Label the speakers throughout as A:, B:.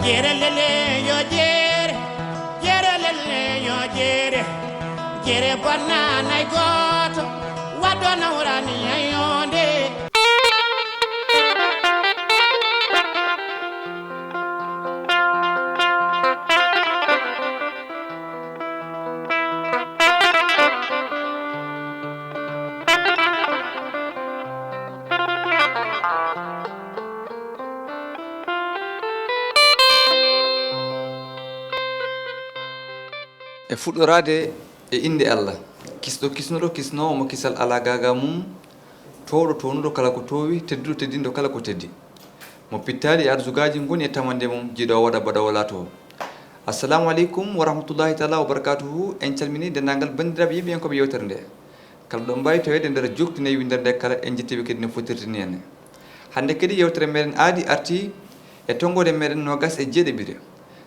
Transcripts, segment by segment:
A: Jere lele yo jere, jere lele yo jere, jere banana goto, wadona urani ayonde.
B: E fuɗɗorade e inde Allah kisɗo kisnuɗo kisnowo mo kisal ala gaga mum towɗo townuɗo kala ko towi tedduɗo teddinɗo kala ko teddi mo pittali e arsugaji goni e tamande mum jiiɗo waɗa baɗowo laato assalamu aleykum wa rahmatullahi taala wa barakatuhu en calmini dendagal bandiraɓe yiɓiyankoɓe yewtere nde kala ɗo mbawi tawede nder jokdinayi windere nde kala en jettiɓe kadi no fotirtini henne hande kadi yewtere meɗen aadi arti e tongode meɗen nogas e jeeɗiɓire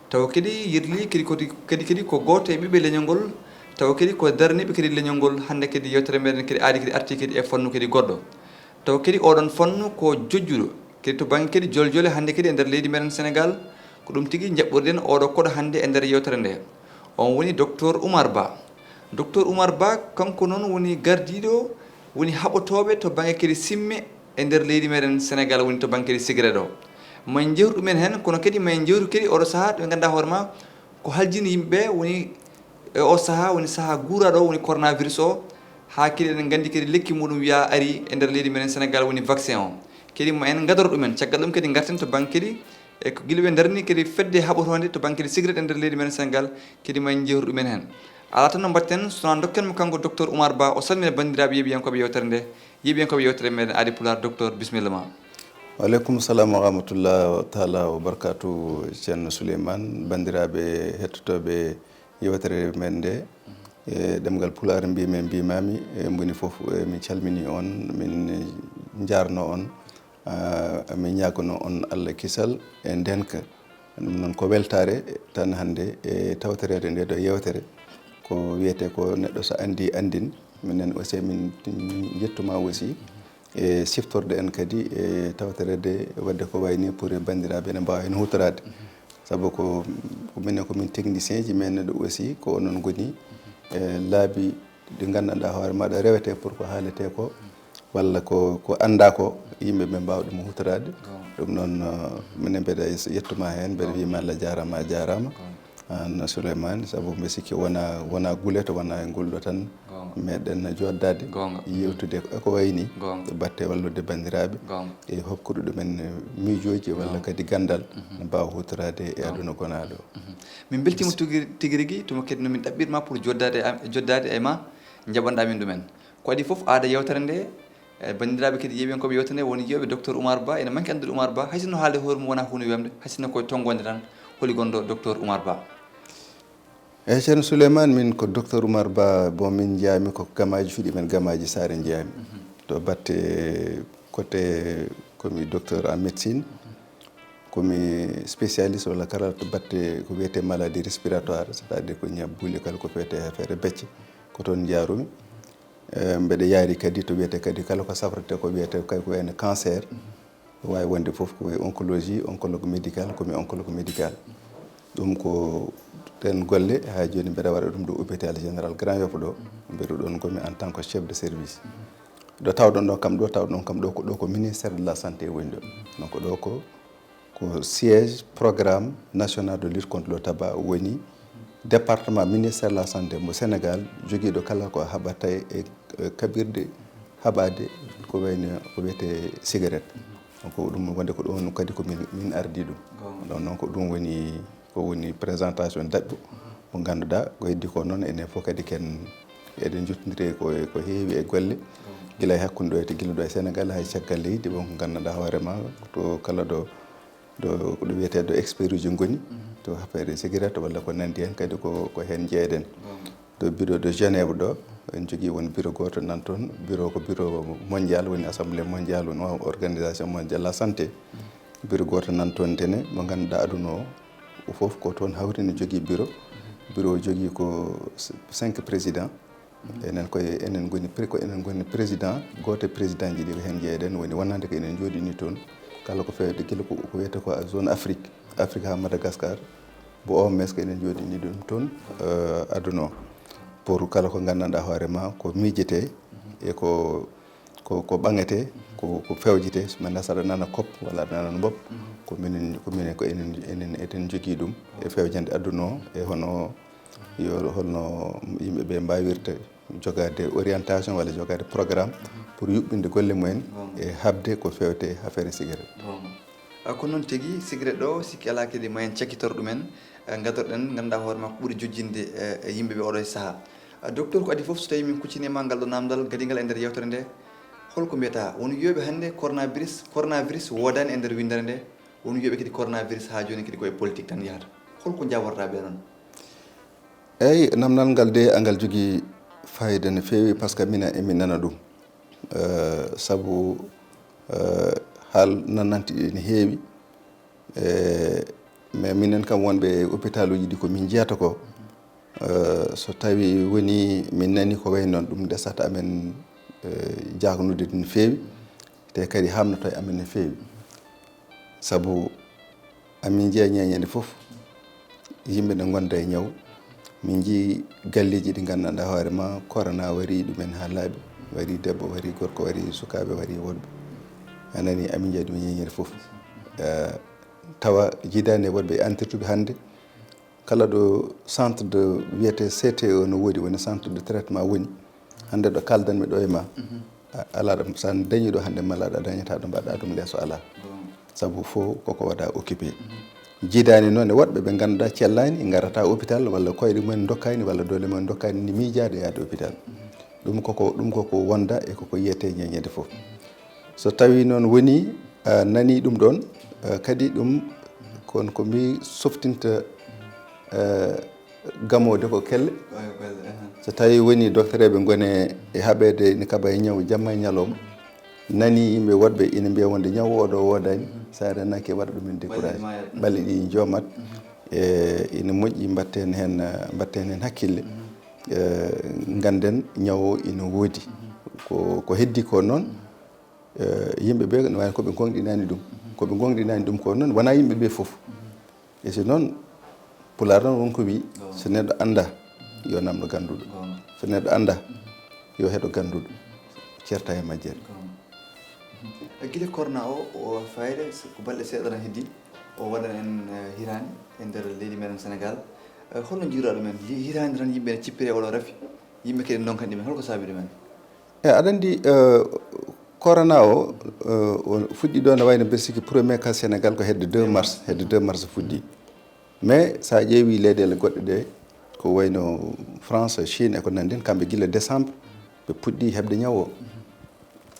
B: taw kadi yirli kadi ko goto e ɓiɓɓe leñol ngol taw kadi ko daraniɓe kadi leñol ngol hande kadi yewtere meɗen kadi aadi kadi arti kadi e fannu kadi goɗɗo taw kadi oɗon fannu ko jojjuɗo kadi to banggue kadi joljole hande kadi e nder leydi meɗen Sénégal ko ɗum tigui jaɓɓorɗen oɗo koɗo hande e nder yewtere nde on woni docteur Oumar Ba docteur Oumar Ba kanko noon woni gardiɗo woni haɓotoɓe to banggue kadi simme e nder leydi meɗen Sénégal woni to banggue kadi cigarette o mayen jewtu ɗumen hen kono kadi mayen jewtu kadi oɗo saaha ɓe ganduɗa hoorema ko haljini yimɓeɓe woni o saaha woni saaha guuraɗo o woni coronavirus o ha kadi eɗen gandi kadi lekki muɗum wiya ari e nder leydi meɗen Sénégal woni vaccin o kadi ma en gadoro ɗumen caggal ɗum kadi garten to banggue kadi e ko guila ɓe darni kadi fedde haɓotonde to banggue kadi cigarette e nder leydi meɗen Sénégal kadi mayen jewtu ɗumen hen ala tan no mbatten sona dokkenmo kanko docteur Oumar Ba o salmina bandiraɓe yeeɓiyankoɓe yewtere nde yeeɓiyankoɓe yewtere meɗen Aadi Pulaar docteur bisimilla ma
C: waleykum salam wa rahmatullah taala wa barakatu ceerno Souleymane bandiraɓe hettotoɓe yewtere men nde e ɗemgal pulaar mbimi mbimami mboni foof min calmini on min jarno on min ñagono on Allah kisal e ndenka ɗum noon ko weltare tan hande e tawtorede nde ɗo yewtere ko wiyete ko neɗɗo so andi andin minen aussi min jettuma aussi e siftorde en kadi e tawtorede wadde ko wayni pour bandiraɓe ne mbawa hen hutorade saabu ko minen komin technicien ji men ɗo aussi ko onon goni e laabi ɗi gandanɗa hoore maɗa rewete pour ko haalete ko walla ko anda ko yimɓeɓe mbawa ɗum hutorade ɗum noon minen mbeɗa yettuma hen mbeɗa wima Allah jarama a jarama an Souleymane saabu mbi sikki wona guulete wona e ngulɗo tan meɗen joddade yewtude eko wayni batte wallude bandiraɓe e hokkude ɗumen miijoji walla kadi gandal ne mbawa hutorade e aduna gonaɗo
B: min beltima tigui rigui tuma kadi nomin ɗaɓɓirma pour joddade e ma jaɓanɗa min ɗumen ko waɗi foof aada yewtere nde bandiraɓe kadi yeeɓiyankoɓe yewtere nde woni yiyoɓe docteur Oumar Ba ene manque andude Oumar Ba haysinno haalde hoore mum wona hunde wiyamde haysinno koye tongonde tan holi gonɗo docteur Oumar Ba
C: eyyi ceerno Souleymane min ko docteur Oumar Ba bon min jeyami ko gamaji fuɗi men gamaji Saare jeyami to batte côté komi docteur en médecine komi spécialiste walla kala to batte ko wiyete maladie respiratoire c'est à dire ko ñabbuli kala ko fewte affaire becce ko toon jarumi mbeɗa yaari kadi to wiyete kadi kala ko safrete ko wiyete kay ko wayno cancer wawi wonde foof ko oncologie oncologue médical komi oncologue médical ɗum ko ten golle ha joni mbeɗa waɗa ɗum ɗo hôpital général Grand Yoff ɗo mbeɗa ɗon gomi en tant que chef de service ɗo tawɗon ɗon kam ɗo ko ministére de la santé woni ɗo donc ɗo ko siège programme national de lutte contre le tabac woni département ministére de la santé mo Sénégal joguiɗo kala ko haɓata e kaɓirɗe haɓade ko wayno ko wiyete cigarette donc ɗum wonde ko ɗon kadi ko min ardi ɗum donc noon ko ɗum woni présentation daɓɓo mo ganduɗa ko heddi ko noon enen fof kadi ken eɗen jottodiri ko heewi e golle guila e hakkude ɗo gila ɗo e Sénégal hay caggal leydi wonko ganduɗa hoorema to kala ɗo wiyete ɗo expert uji goni to affaire cigarette walla ko nandi hen kadi ko hen jeeɗen to bureau de Genève ɗo en jogui won bureau goto nan toon bureau ko bureau mondial woni assemblée mondiale woni organisation mondiale la santé bureau goto nan toon tene mo ganduɗa aduna o foof ko toon hawri ne jogui bureau jogui ko 5 président enen goni président goto président ji ɗi ko hen jeeɗen woni wonande ko enen jooɗini toon kala ko fewde guila ko wiyete ko zone Afrique Afrique ha Madagascar bo OMS ko enen jooɗini ɗum toon aduna o pour kala ko gandanɗa hoorema ko miijete e ko ɓaŋete ko fewjete so maintenant saɗa nana COP walla aɗa nana BOP ko enen jogii ɗum e fewjande aduna o e holno yimɓeɓe mbawirta jogade orientation walla jogade programme pour yuɓɓinde golle mumen e habde ko fewte affaire cigarette.
B: Ko noon tigui cigarette ɗo sikki ala kadi moyen cakkitor ɗumen gadorɗen ganduɗa hoorema ko ɓuuri jojjinde yimɓeɓe oɗo e saaha. Docteur ko adi foof so tawi min kuccinima ngal ɗo namdal gadingal e nder yewtere nde holko mbiyata won wiyoɓe hannde coronavirus wodani e nder windere nde won wiyoɓe kadi coronavirus ha joni kadi koye politique tan yahata holko jawortaɓe noon?
C: eyyi namdal ngal de angal jogui fayida no fewi par ce que mina emin nana ɗum saabu haal nannanti ɗi ne heewi mais minen kam wonɓe hôpital uji ɗi komin jeyata ko so tawi woni min nani ko way noon ɗum desata amen jahnude no feewi te kadi hamnoto e amen no feewi saabu amin jeeya ñeñede fof yimɓe ɗe gonda e ñaw min jii galleji ɗi gandanɗa hoorema corona wari ɗumen ha laaɓi wari debbo wari gorko wari sukaɓe wari wonɓe anani amin jeeya ɗum ñeñede fof tawa jidani e wonɓe entirtuɓe hannde kala ɗo centre de wiyete CTE no woodi woni centre de traitement woni hannde ɗo kaldanmi ɗo e ma ala ɗum sa dañi ɗo hannde mala aɗa dañata ɗo mbaɗa ɗum leeso ala saabu fof koko waɗa occupé jiidani noon e woɗɓe ɓe ganduɗa cellani garata hôpital walla koyɗe mumen dokkani walla dole mumen dokkani ni miijade yaade hôpital ɗum koko wonda e koko yiyete ñeñede fof so tawi noon woni nani ɗum ɗon kadi ɗum kon ko mbi softinta gamode ko kelle so tawi woni docteur eɓe gone e haɓede ne kaba e ñaw jamma e ñalawma nani yimɓe woɗɓe ina mbiya wonde ñaw oɗo wodani sa renaki waɗa ɗumen découragé ɓalle ɗi jomat e ina moƴƴi mbatten hen hakkille ganden ñaw ina woodi ko heddi ko noon yimɓeɓe ne wawi koɓe gonɗinani ɗum ko noon wona yimɓeɓe foof e so noon pular noon wonko wi so neɗɗo anda yo namɗo ganduɗo so neɗɗo anda yo heeɗo ganduɗo certa e majjere
B: guila corona o fayde ko balɗe seeɗa tan heddi o waɗan en hirani e nder leydi meɗen Sénégal holno jiira ɗumen hirani tan yimɓe ne cippiri oɗo rafi yimɓe kadi donkan ɗumen holko saabi ɗumen
C: aɗa andi corona o fuɗɗi ɗo ne wayno mbeɗa sikki premier cas Sénégal ko hedde 2 mars fuɗɗi mais sa ƴeewi leyɗele goɗɗe ɗe ko wayno France Chine e ko nandin kamɓe guila décembre ɓe puɗɗi heɓde ñaw o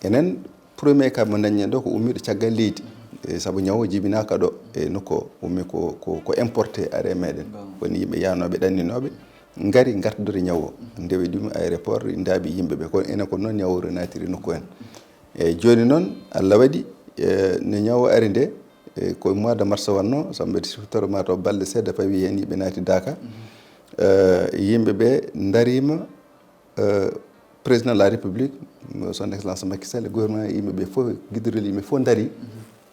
C: enen premier cas mo daññen ɗo ko ummiɗo caggal leydi saabu ñaw o jibinaka ɗo e nokku o ummi ko importé are meɗen woni yimɓe yanoɓe ɗanninoɓe gari gartudore ñaw o ndewe ɗum aéroport daabi yimɓeɓe ko enen ko noon ñawore natiri nokku en eyyi joni noon Allah waɗi no ñaw o ari nde ko mois de mars wanno so mbeɗa siftoro mataw balɗe seeɗa fawi hen yimɓe naati Dakar yimɓeɓe darima président de la république son excellence Macky Sall gouvernement yimɓeɓe fof guidorel yimɓe fof daari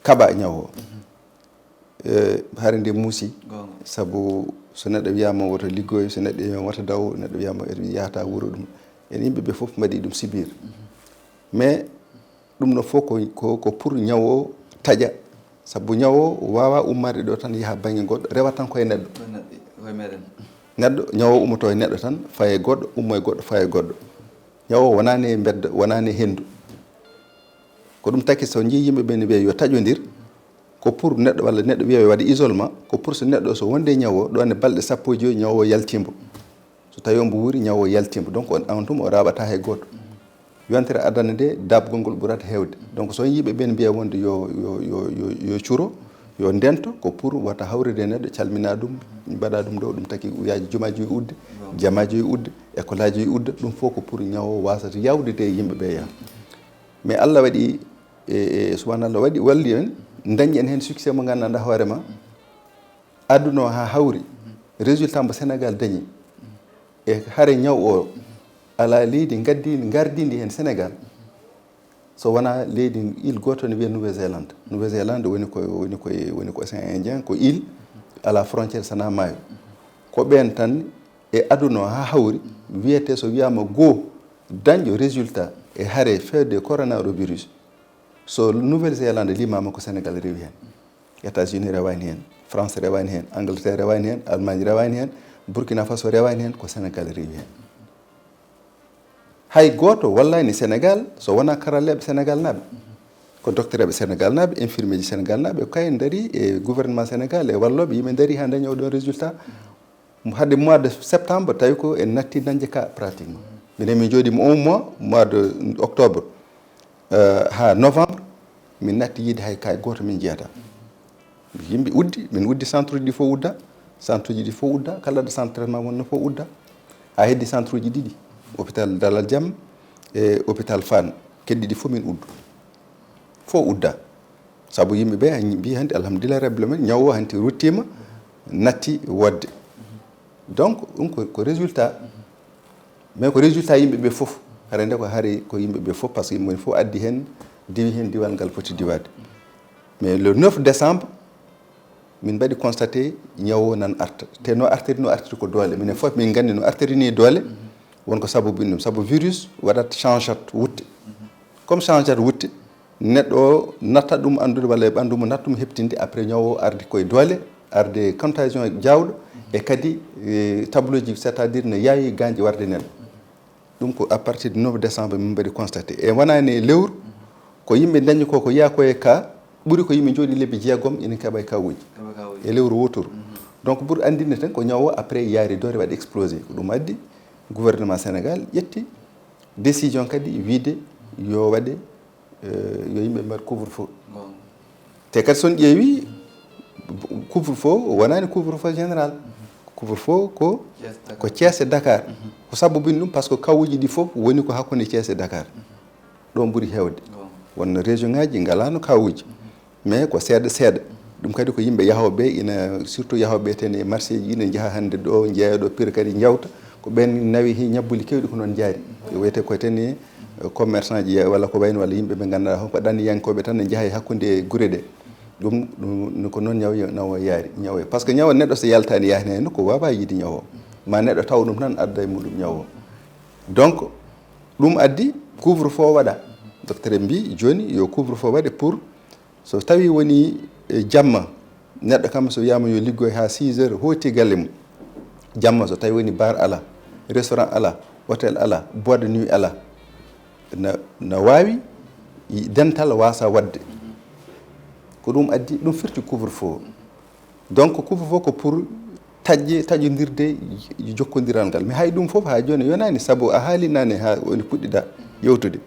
C: kaɓa ñaw o haare nde muusi saabu so neɗɗo wiyama woto liggoy so neɗɗo wiyama woto daw neɗɗo wiyama yahata wuuro ɗum en yimɓeɓe fof mbaɗi ɗum sibir mais ɗum ɗo fof ko pour ñaw o taƴa saabu ñaw o wawa ummade ɗo tan yaaha banggue goɗɗo rewat tan koye neɗɗo neɗɗo ñaw o ummoto e neɗɗo tan faye goɗɗo ummo e goɗɗo faye goɗɗo ñaw o wonani e bedda wonani e hendu ko ɗum taki so jii yimɓeɓe ne wiya yo taƴodir ko pour neɗɗo walla neɗɗo wiya waɗa isolement ko pour so neɗɗo so wonde ñaw o ɗon e balɗe sappo e joyyi ñaw o yaltimbo so tawi ombo wuuri ñaw o yaltimbo donc on tum o raɓata hay goto yontere adana nde dabgol ngol ɓurata hewde donc so yimɓeɓe ne mbiya wonde yo cuuro yo ndento ko pour wata hawride e neɗɗo calmina ɗum mbaɗa ɗum ɗo ɗum taki uyaji jumaji yo udde jamaji yo udde école aji yo udde ɗum fof ko pour ñaw o wasata yawdude e yimɓeɓe yaha mais Allah waɗi subhanallah waɗi walli en dañi en hen succès mo gandanɗa hoorema aduna o ha hawri résultat mo Sénégal dañi e haare ñaw o ala leydi gardidi hen Sénégal so wona leydi île goto ne wiye Nouvelle-Zélande. Nouvelle-Zélande woni ko océan Indien ko île ala frontiére sana maayo ko ɓen tan e aduna ha hawri wiyete so wiyama goo dañƴo résultat e haare fewde coronavirus so Nouvelle-Zélande limama ko Sénégal rewi hen, États-Unis rewani hen, France rewani hen, Angleterre rewani hen, Allemagne rewani hen, Burkina Faso rewani hen, ko Sénégal rewi hen. hay goto wallani Sénégal so wona karalleɓe Sénégal naaɓe ko docteur eɓe Sénégal naaɓe, infirmier ji Sénégal naaɓe kayen daari e gouvernement Sénégal e walloɓe yimɓe daari ha dañi oɗon résultat hadde mois de septembre tawi ko en natti dañde ka pratiquement minen min jooɗima 1 mois de octobre ha novembre min natti yiide hay kay goto min jeyata yimɓe uddi min uddi centre uji ɗi fof udda, centre uji ɗi fof udda, kala ɗo centre traitement wonno fof udda ha heddi centre uji ɗiɗi hôpital Dalal Jamm e hôpital Fann keddiɗi fof min uddu fof udda saabu yimɓeɓe mbi hanti alhamdulillah rabbil alamin ñaw o hanti ruttima natti wodde donc ɗum ko résultat mais ko résultat yimɓeɓe fof harande ko haari ko yimɓeɓe fof par ce que yimɓe fof addi hen diwi hen diwal ngal foti diwade mais le 9 décembre min mbaɗi constaté ñaw o nan arta te no artiri ko doole minen fof min gandi no artiri ni doole wonko sababu ɗum sabu virus waɗat changeat wutte comme changeat wutte neɗɗo o natta ɗum andude walla e ɓanndu mum natta ɗum heɓtinde après ñaw o ardi koye doole arde contagion jawɗo e kadi tableau ji c' est à dire ne yaawi ganji warde neɗɗo ɗum ko à partir du 9 décembre min mbaɗi constaté e wonani lewru ko yimɓe dañi ko yiya koye ka ɓuuri ko yimɓe jooɗi lebbi jeegom ina keeɓa e kawuji e lewru wotoru donc ɓuuri andinde tan ko ñaw o après yaari doore waɗi explosé ko ɗum addi gouvernement Sénégal ƴetti décision kadi wiide yo waɗe yo yimɓe mbaɗ couvre feu te kadi son ƴeewi couvre feu wonani couvre feu général couvre feu ko Thiès e Dakar ko sabubini ɗum par ce que kawuji ɗi fof woni ko hakkude Thiès e Dakar ɗon ɓuuri hewde wonno région ngaji ngalano kawuji mais ko seeɗa seeɗa ɗum kadi ko yimɓe yahoɓe ina surtout yahoɓe ten e marché ji ina jaaha hande ɗo jeeya ɗo pire kadi jawta ko ɓen nawi hi ñabbuli kewɗi ko noon jaari wiyete koye ten e commerçant ji walla ko wayno walla yimɓe ɓe ganduɗa ko ɗanniyankoɓe tan ne jaaha e hakkude guure ɗe ɗum ko noon ñaw yaari ñaw par ce que ñaw neɗɗo so yaltani yahani hen ko wawa yiide ñaw o ma neɗɗo taw ɗum tan adda e muɗum ñaw o donc ɗum addi couvre feu waɗa docteur mbi joni yo couvre feu waɗe pour so tawi woni jamma neɗɗo kam so wiyama yo liggoy ha 6 heures hooti galle mum jamma so tawi woni bar ala restaurant ala hôtel ala boîte de nuit ala na wawi dental wasa wadde ko ɗum addi ɗum firti couvre feu donc couvre feu ko pour taƴodirde jokkodiral ngal mais hay ɗum foof ha joni yonani saabu a haali nane ha woni puɗɗiɗa yewtude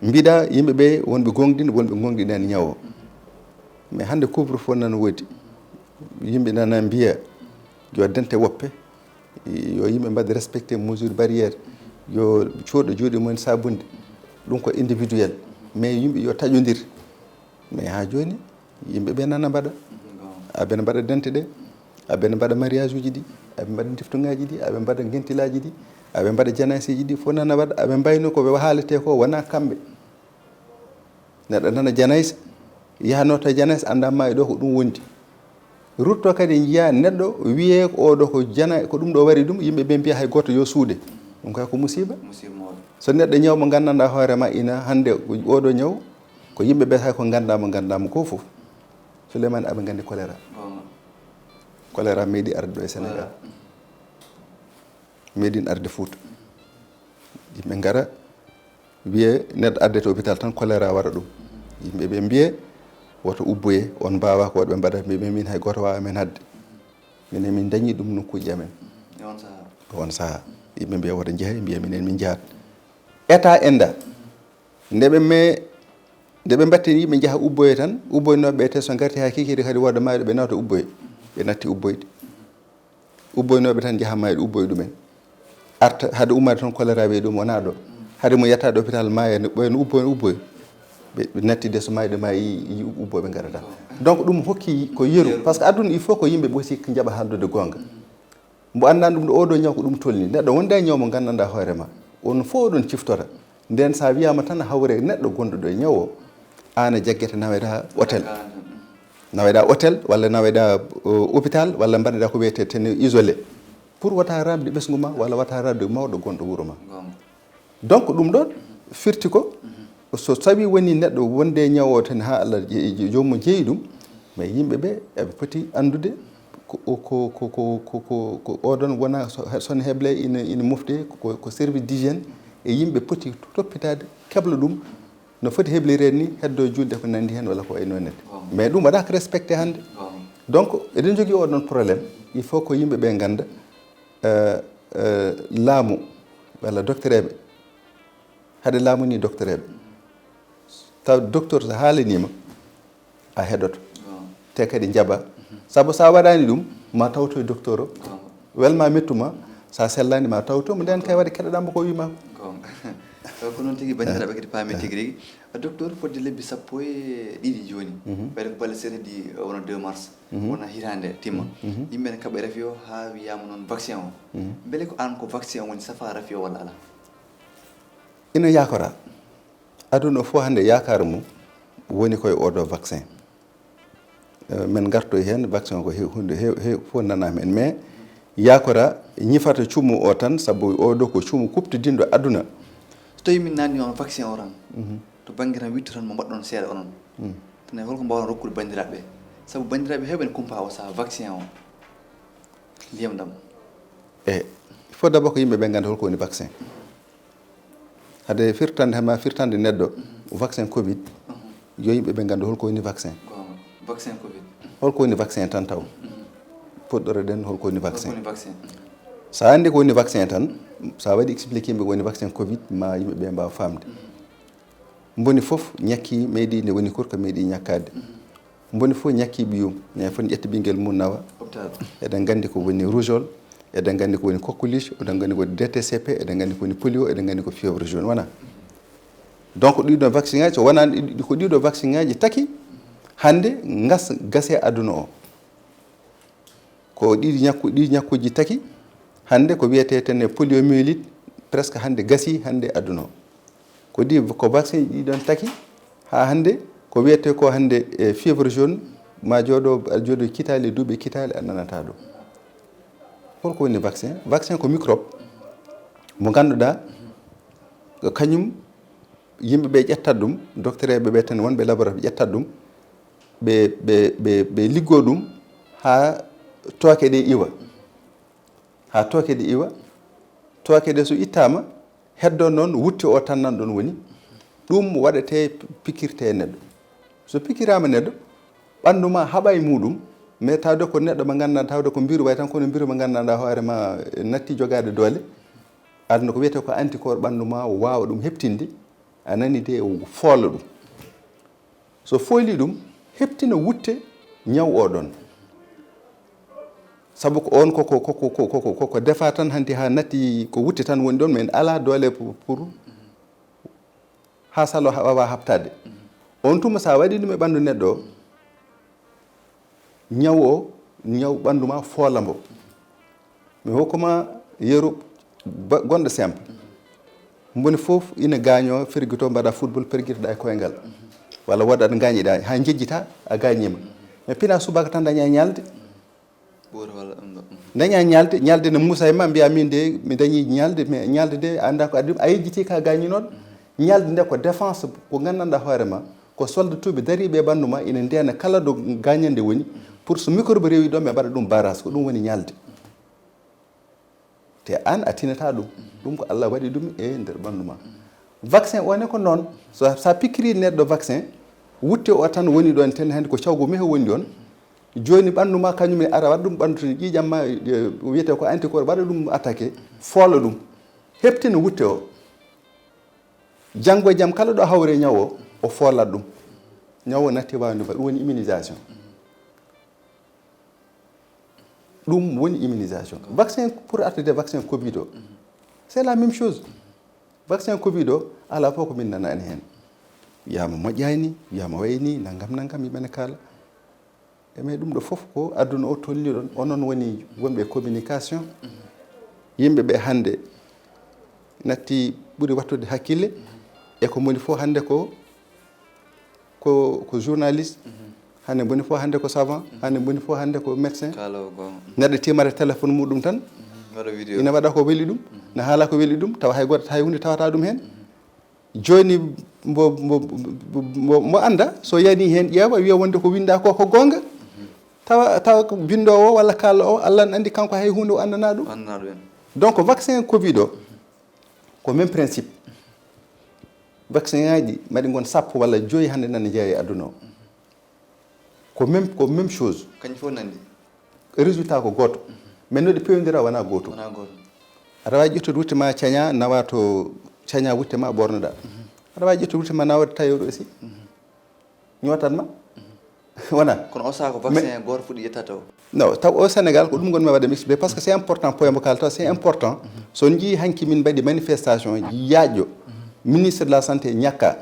C: mbiɗa yimɓeɓe wonɓe gonɗini wonɓe gonɗinani ñawo mais hande couvre feu nan woodi yimɓe nana mbiya yo dente woppe yo yimɓe mbaɗa respecté mesure barrière yo cooɗo jooɗi mumen sabunde ɗum ko individuel mais yimɓe yo taƴodir mais ha joni yimɓeɓe nana mbaɗa aɓene mbaɗa dente ɗe aɓene mbaɗa mariage uji ɗi aɓe mbaɗa diftoŋaji ɗi aɓe mbaɗa guentilaji ɗi aɓe mbaɗa janasiji ɗi fof nana waɗa aɓe mbayno ko haalete ko wona kamɓe neɗɗo nana janaysa yahanota janaysa andamma e ɗo ko ɗum wondi rutto kadi jiiya neɗɗo wiye oɗo ko jana ko ɗum ɗo wari ɗum yimɓeɓe mbiya hay goto yo suude ɗum kay ko musiba so neɗɗo ñaw mo gandanɗa hoorema ina hande oɗo ñaw ko yimɓeɓe hay ko gandamo ko foof Souleymane aɓe gandi choléra meeɗi arde ɗo e Sénégal meeɗin arde Fouta yimɓe gara wiye neɗɗo addete hôpital tan choléra waɗa ɗum yimɓeɓe mbiye woto ubboye on mbawa ko waɗɓe mbaɗata mbiɓe min hay goto wawa men hadde minen min dañi ɗum nokkuji amen on saaha yimɓe mbiya woto jeehe mbiya minen min jahat état enda ndeɓe mbattini yimɓe jaaha ubboye tan ubboynoɓe te so garti ha kikiri kadi woda mayɗo ɓe nawta ubboye ɓe natti ubboyde ubboynoɓe tan jaaha mayɗo ubboye ɗumen arta hade ummade toon choléra wiye ɗum wona ɗo hade mo yettade hôpital maya ɓoyno ubboye ɓe nattide so mayɗo ma yi ubboɓe garata donc ɗum hokki ko yeru par ce que aduna il faut ko yimɓe ɓosi jaaɓa haaldude gonga mbo andani ɗum ɗo oɗo ñaw ko ɗum tolni neɗɗo wonda ñaw mo gandanɗa hoorema on fof oɗon ciftora nden sa wiyama tan hawre neɗɗo gonɗo ɗo e ñawo an a jaggete naweɗa hôtel naweɗa hôtel walla naweɗa hôpital walla mbaɗeɗa ko wiyete ten isolé pour wata rabde ɓesgu ma walla wata rabde mawɗo gonɗo wuuro ma donc ɗum ɗon firti ko so tawi woni neɗɗo wonde ñawo tan ha Allah jomum jeeyi ɗum mais yimɓeɓe eɓe poti andude ko oɗon wona son heble ina mofte ko service d'hygiène e yimɓe poti toppitade kebla ɗum no foti heblirede ni heddo julde ko nandi hen walla ko e nonne mais ɗum waɗaka respecté hande donc eɗen jogui oɗon probléme il faut ko yimɓeɓe ganda laamu walla docteur eɓe haade laamu ni docteur eɓe taw docteur so haalanima a heɗoto te kadi jaɓa saabu sa waɗani ɗum ma tawto e docteur o welma mettuma sa sellani ma tawtomo nden kay waɗi keɗoɗamo ko wima
B: ko noon tigui bandiraɓe kadi paami tigui rigui docteur fodde lebbi 12 joni ɓayde ko balle seeɗadi wona 2 mars wona hitande timma yimɓe ne kaɓa rafi o ha wiyama noon vaccin o beele ko an ko vaccin o woni safa rafi o walla ala
C: ina yakora aduna o fof hande yakara mum woni koye oɗo vaccin min garto hen vaccin o ko hunde fof nanama en mais yakora ñifata cuumu o tan saabu oɗo ko cuumu kuptidinɗo aduna
B: so tawi min nanni on vaccin o tan to banggue tan wittu tan mo mbaɗɗon seeɗa onon tane holko mbawon rokkude bandiraɓe saabu bandiraɓe heɓen kumpa o saha vaccin o ndiyam ɗam
C: il faut d' abord ko yimɓeɓe ganda holko woni vaccin hade firtande hema firtande neɗɗo vaccin covid yo yimɓeɓe ganda holko woni vaccin
B: vaccin covid
C: holko woni vaccin tan taw poɗɗoreɗen holko woni vaccin sa andi ko woni vaccin tan sa waɗi expliqué yimɓe ko woni vaccin covid ma yimɓeɓe mbawa famde mboni foof ñakki meeɗi nde woni korka meeɗi ñakkade mboni fof ñakki ɓiyum ñay fof ƴetta ɓinguel mum nawa eɗen gandi ko woni rougeole eɗen gandi ko woni coqueluche eɗen gandi ko woni DTCP eɗen gandi ko woni polio eɗen gandi ko fièvre jaune wona donc ɗiɗo vaccin ngaji so wonani ko ɗiɗo vaccin ngaji taki hande gase aduna o ko ɗi ñakkuji taki hande ko wiyete ten poliomyélite presque hande gasi hande aduna o ko vaccin ɗiɗon taki ha hande ko wiyete ko hande fièvre jaune ma jooɗo kitali duuɓi kitali a nanata ɗo holko woni vaccin vaccin ko microbe mo ganduɗa kañum yimɓeɓe ƴettat ɗum docteur eɓe ɓe tan wonɓe laboratoire ƴettat ɗum ɓe liggo ɗum ha tooke ɗe iwa tooke ɗe so ittama heddo noon wutte o tan nan ɗon woni ɗum waɗete pikirte e neɗɗo so pikirama neɗɗo ɓandu ma haɓa e muɗum mais tawde ko neɗɗo mo ganduɗa tawde ko mbiru way tan kono mbiru mo ganduɗa hoorema natti jogade doole aduna ko wiyete ko anticorps ɓandu ma wawa ɗum heptinde a nani de foola ɗum so fooli ɗum heptina wutte ñaw oɗon saabu ko on koko defa tan hanti ha natti ko wutte tan woni ɗon mais ala doole pour ha salo wawa habtade on tuma sa waɗi ɗum e ɓandu neɗɗo o ñaw ɓandu ma foolambo mi hokkuma yeru gonɗo simple mboni foof ina gaaño firguito mbaɗa football perguitoɗa e koyngal walla woɗɗa ɗo gaañiɗa ha jejjita a gaañima mais pina subaka tan daña ñalde daña ñalde ne muusa e ma mbiya min de mi dañi ñalde mais ñalde de anda ko addi a yejjiti ka gaañinoɗo ñalde nde ko défense ko gandanɗa hoorema ko soldatuɓe dariɓe e ɓandu ma ina ndena kala ɗo gañande woni pour so microbe rewi ɗon ɓe mbaɗa ɗum barrage ko ɗum woni ñalde te an a tinata ɗum ko Allah waɗi ɗum e nder ɓandu ma vaccin one ko noon sa pikiri neɗɗo vaccin wutte o tan woni ɗon ten hande ko cawgo mehe woni ɗon joni ɓandu ma kañum ara waɗa ɗum ɓandu to ƴiƴam ma wiyete ko anticorps waɗa ɗum attaqué foola ɗum heptina wutte o janggo e jaam kala ɗo hawre ñaw o foolat ɗum ñaw o natti wawde ɗum woni immunisation ɗum woni immunisation vaccin pour artude vaccin covid o c'est la même chose vaccin covid o ala fof ko min nanani hen wiyama moƴƴani wiyama wayni naggam yimɓene kaala mais ɗum ɗo foof ko aduna o tolni ɗon onon woni wonɓe communication yimɓeɓe hande natti ɓuuri wattude hakkille e ko moni fof hannde ko journaliste hannde boni fof hannde ko savant hannde boni fof hannde ko médecin neɗɗo timata téléphone muɗum tan ina waɗa ko weli ɗum ne haala ko weli ɗum tawa hay goto hay hunde tawata ɗum heen joni mo anda so yani heen ƴeewa wiya wonde ko winda ko gonga tawa ko bindowo walla kalɗo o Allah ne andi kanko hay hunde o andana ɗum donc vaccin covid o ko même principe vaccin ngaji maɗi gon 10 walla 5 hannde nane jeeya e aduna o ko même chose
B: kañum fof nandi
C: résultat ko goto mais no ɗe pewndira wona goto aɗa wawi ƴettude wutte ma caña nawa to caña wutte ma ɓornoɗa aɗa wawi ƴettude wutte ma nawde tayoɗo aussi ñotanma wona
B: kono o saha ko vaccin goto fuɗi yettata o
C: non taw o Sénégal ko ɗum gonmi waɗa expliqué par ce que c'est important point mo kalata c'est important so jii hanki min mbaɗi manifestation yaaƴƴo ministre de la santé ñakka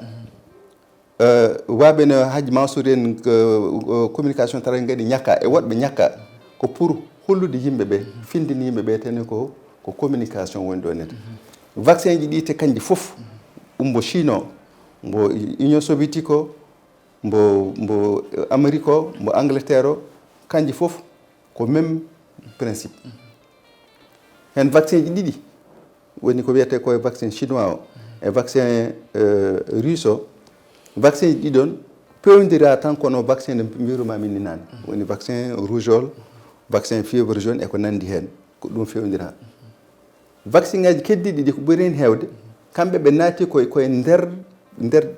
C: waɓe no Hadji Mansour en communication tara gaɗi ñakka e woɗɓe ñakka ko pour hollude yimɓe ɓe findini yimɓe ɓe tene ko communication woni ɗo nete vaccin ji ɗi te kanji fof mbo Chine o mbo Union soviétique o mbo Amérique o mbo Angleterre o kanji fof ko même principe hen vaccin ji ɗiɗi woni ko wiyete koye vaccin chinois o e vaccin russe o vaccin ji ɗi ɗon pewdira tan kono vaccin nde mbirumami ni nane woni vaccin rougeole vaccin fièvre jaune e ko nandi hen ko ɗum fewdira vaccin ngaji keddiɗi ɗi ko ɓuri hen hewde kamɓe ɓe naati koye nder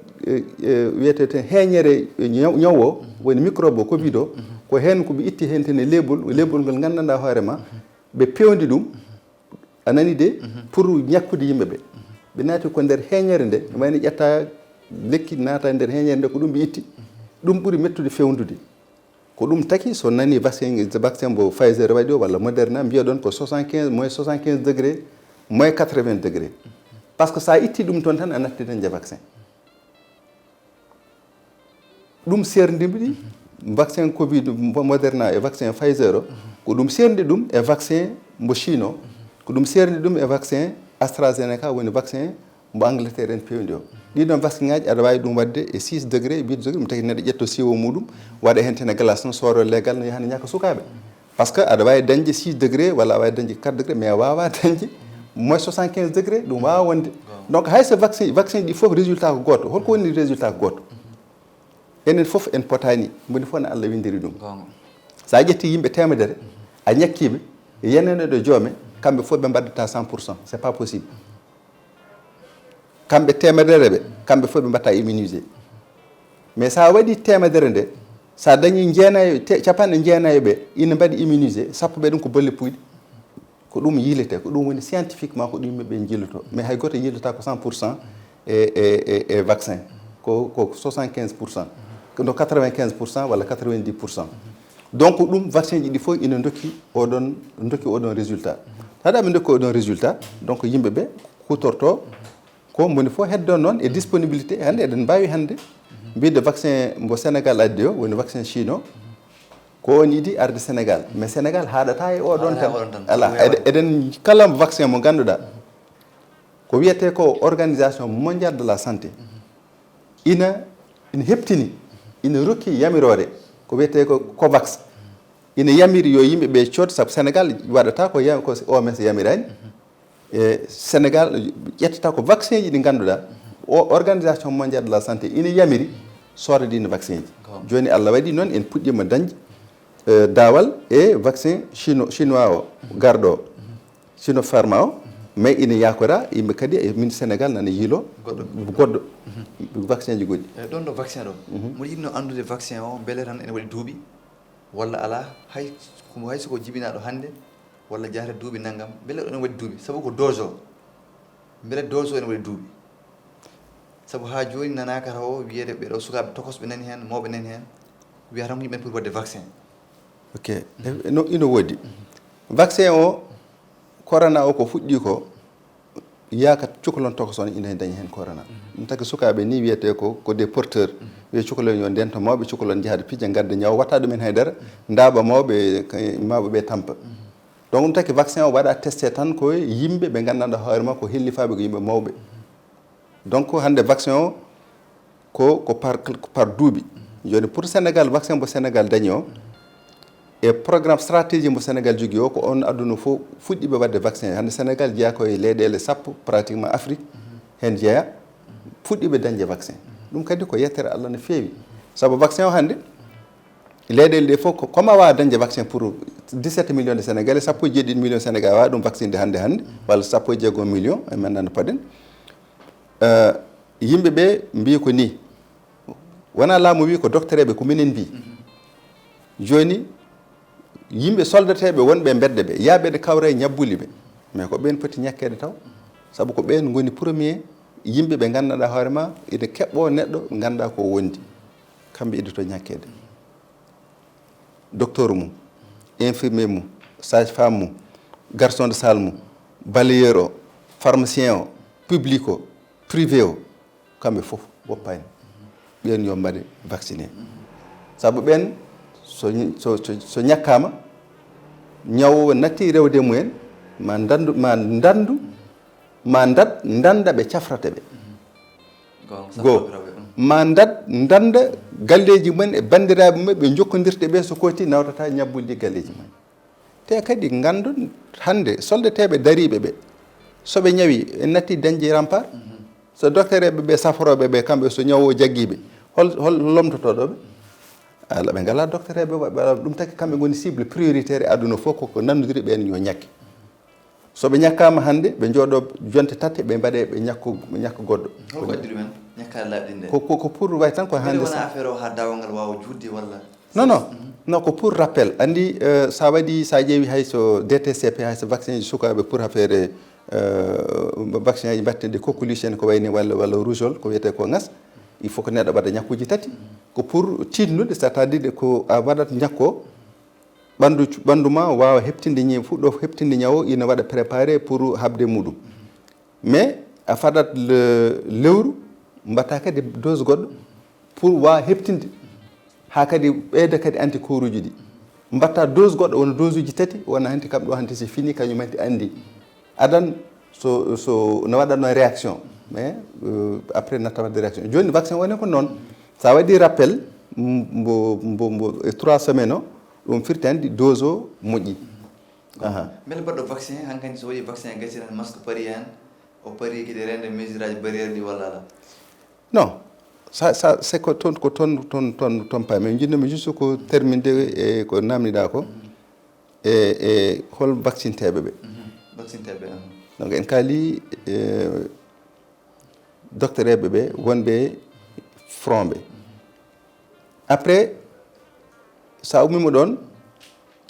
C: wiyete ten heeñere ñaw o woni microbe o covid o ko hen koɓe itti hen ten e lebol ngol gandanɗa hoorema ɓe pewdi ɗum a nani de pour ñakkude yimɓe ɓe naati ko nder heeñere nde wayno ƴetta lekki naata nder heeñere nde ko ɗum ɓe itti ɗum ɓuri mettude fewdude ko ɗum taki so nani vaccin mbo Pfizer waɗi o walla Moderna mbiya ɗon ko 75 moins 75 degré moins 80 degré par ce que sa itti ɗum toon tan a natti tan je vaccin ɗum serdimɓe ɗi vaccin covid Moderna e vaccin Pfizer o ko ɗum serdi ɗum e vaccin mbo Chine o ko ɗum serdi ɗum e vaccin AstraZeneca woni vaccin mbo Angleterre en pewndi o ɗiɗon vaccin ngaji aɗa wawi ɗum wadde e 6 degré e 8 degré ɗum taki neɗɗo ƴetto siwo muɗum waɗa hen tene glace tan soro leggal no yahani ñaka sukaɓe par ce que aɗa wawi dañde 6 degré walla a wawi dañde 4 degré mais wawa dañde moins 75 degré ɗum wawa wonde donc hayso vaccin ɗi foof résultat ko goto holko woni résultat ko goto enen foof en potani moni fof no Allah windiri ɗum sa ƴetti yimɓe temedere a ñakkiɓe yenene joome kamɓe fof ɓe mbaddata 100% c'est pas possible kamɓe temedere ɓe kamɓe fof ɓe mbatta immunisé mais sa waɗi temedere nde sa dañi capanɗe jeenayo ɓe ina mbaɗi immunisé sappo ɓe ɗum ko bolle puyɗe ko ɗum yilete ko ɗum woni scientifiquement ko ɗum yimɓeɓe jilloto mais hay goto yillota ko 100% e vaccin ko 75% no 95% walla 90%. donc ɗum vaccin ji ɗi fof ina dokki oɗon résultat haɗa ɓe dokki oɗon résultat donc yimɓeɓe kutorto ko moni fof heddon noon e disponibilité hannde eɗen mbawi hannde mbide vaccin mbo Sénégal addi o woni vaccin Chine o ko on yiɗi arde Sénégal mais Sénégal haɗata e oɗon tan ala eɗen kala vaccin mo ganduɗa ko wiyete ko organisation mondiale de la santé ina heptini ina rokki yamirore ko wiyete ko COVAX ina yamiri yo yimɓeɓe cood saabu Sénégal waɗata ko OMS yamirani e Sénégal ƴettata ko vaccin ji ɗi ganduɗa o organisation mondiale de la santé ina yamiri sordadino vaccin ji joni Allah waɗi noon en puɗɗima dañde dawal e vaccin chinois o garɗo Sinopharm o mais ina yakora yimɓe kadi e min Sénégal nana yiilo goɗɗo vaccin ji goɗɗi
B: eyyi ɗon ɗo vaccin ɗo mo yiɗno andude vaccin o beele tan ene waɗi duuɓi walla ala hay soko jibinaɗo hannde walla jahata duuɓi naggam beele ene waɗi duuɓi saabu ko dose o beele dose o ene waɗi duuɓi saabu ha joni nanaka taw wiyede ɓeɗo sukaɓe tokosɓe nani hen mawɓe nani hen wiya tan ko yimɓe pour wadde vaccin
C: ok ino woodi vaccin o corona o ko fuɗɗi ko yaka cukalon tokoson ina dañi hen corona ɗum taki sukaɓe ni wiyete ko des porteurs wiye cukalon yo ndento mawɓe cukalon jahade pijja gadda ñaw watta ɗumen haydara ndaaba mawɓe ɓe tampa donc ɗum taki vaccin o waɗa testé tan koye yimɓe ɓe gandanɗa hoorema ko hellifaɓe ko yimɓe mawɓe donc hande vaccin o ko par duuɓi joni pour Sénégal vaccin mbo Sénégal dañi o e programme stratégie mbo Sénégal jogui o ko on aduna fof fuɗɗiɓe wadde vaccin hande Sénégal jeeya koye leyɗele 10 pratiquement Afrique hen jeeya fuɗɗiɓe dañde vaccin ɗum kadi ko yettere Allah no feewi saabu vaccin o hande leyɗele ɗe fof comme a wawa dañde vaccin pour 17 millions de Sénégalais 17 millions Sénégal wawa ɗum vaccine de hande walla 16 millions e mennano paɗen yimɓeɓe mbi ko ni wona laamu wi ko docteur eɓe ko minen mbi joni yimɓe soldateɓe wonɓe bedde ɓe yaaɓeɗe kawra e ñabbuli ɓe mais ko ɓen poti ñakkede taw saabu ko ɓen goni premier yimɓe ɓe gandanɗa hoorema ina keɓɓo neɗɗo ganda ko wondi kamɓe ide to ñakkede docteur mum infirmier mum sage femme mum garçon de salle mum balayeur o pharmacien o public o privé o kamɓe fof woppani ɓen yo mbaɗe vacciné saabu ɓen so ñakkama ñawowo natti rewde mumen ma danda ɓe cafrata ɓe goo ma danda galleji mumen e bandiraɓe mumen ɓe jokkodirte ɓe so koti nawtata ñabbulde galleji mumen te kadi gandu hande soldateɓe dariɓe ɓe soɓe ñawi en natti dañde rempart so docteur eɓe ɓe saforoɓe ɓe kamɓe so ñawo jagguiɓe hol lomtotoɗoɓe ala ɓe ngala docteur eɓe ɗum taki kamɓe goni cible prioritaire e aduna fof koko nandodiri ɓen yo ñakke soɓe ñakkama hande ɓe jooɗo jonte tati ɓe mbaɗe ɓe ñakka goɗɗo
B: holko addi ɗumen ñakkade laaɓi ɗin
C: ɗe ko pour way tan ko hande
B: wona affaire o ha dawangal wawa juutde walla
C: non ko pour rappel andi sa waɗi sa ƴeewi hayso DTCP hayso vaccin ji sukaɓe pour affaire vaccin aji mbatteɗe coqueluche ko wayni walla rougeole ko wiyete ko gas il faut que neɗɗo waɗa ñakkuji tati ko pour tinnude c' est à dire ko a waɗat ñakko ɓandu ma wawa heɓtinde fuɗɗo heɓtinde ñawo ina waɗa préparé pour habde muɗum mais a faɗat lewru mbatta kadi dose goɗɗo pour wawa heɓtinde ha kadi ɓeyda kadi anticorps uji ɗi mbatta dose goɗɗo wona dose uji tati wona hanti kam ɗo hanti so fini kañum hanti andi adan so no waɗatno réaction mais après natta wadde réaction joni vaccin woni ko noon sa waɗi rappel mbo 3 semaines o ɗum firti andi dose o moƴƴi
B: beele mbaɗɗo vaccin hankkadi so waɗi vaccin gasi tan masque paari hen o paari kadi rende mesure aji barriére ɗi walla ala
C: non c'est ko toon paa min jinnumi juste ko terminde e ko namdiɗa ko e hol vaccinteɓe ɓe donc en kaali docteur eɓe ɓe wonɓe front ɓe après sa ummima ɗon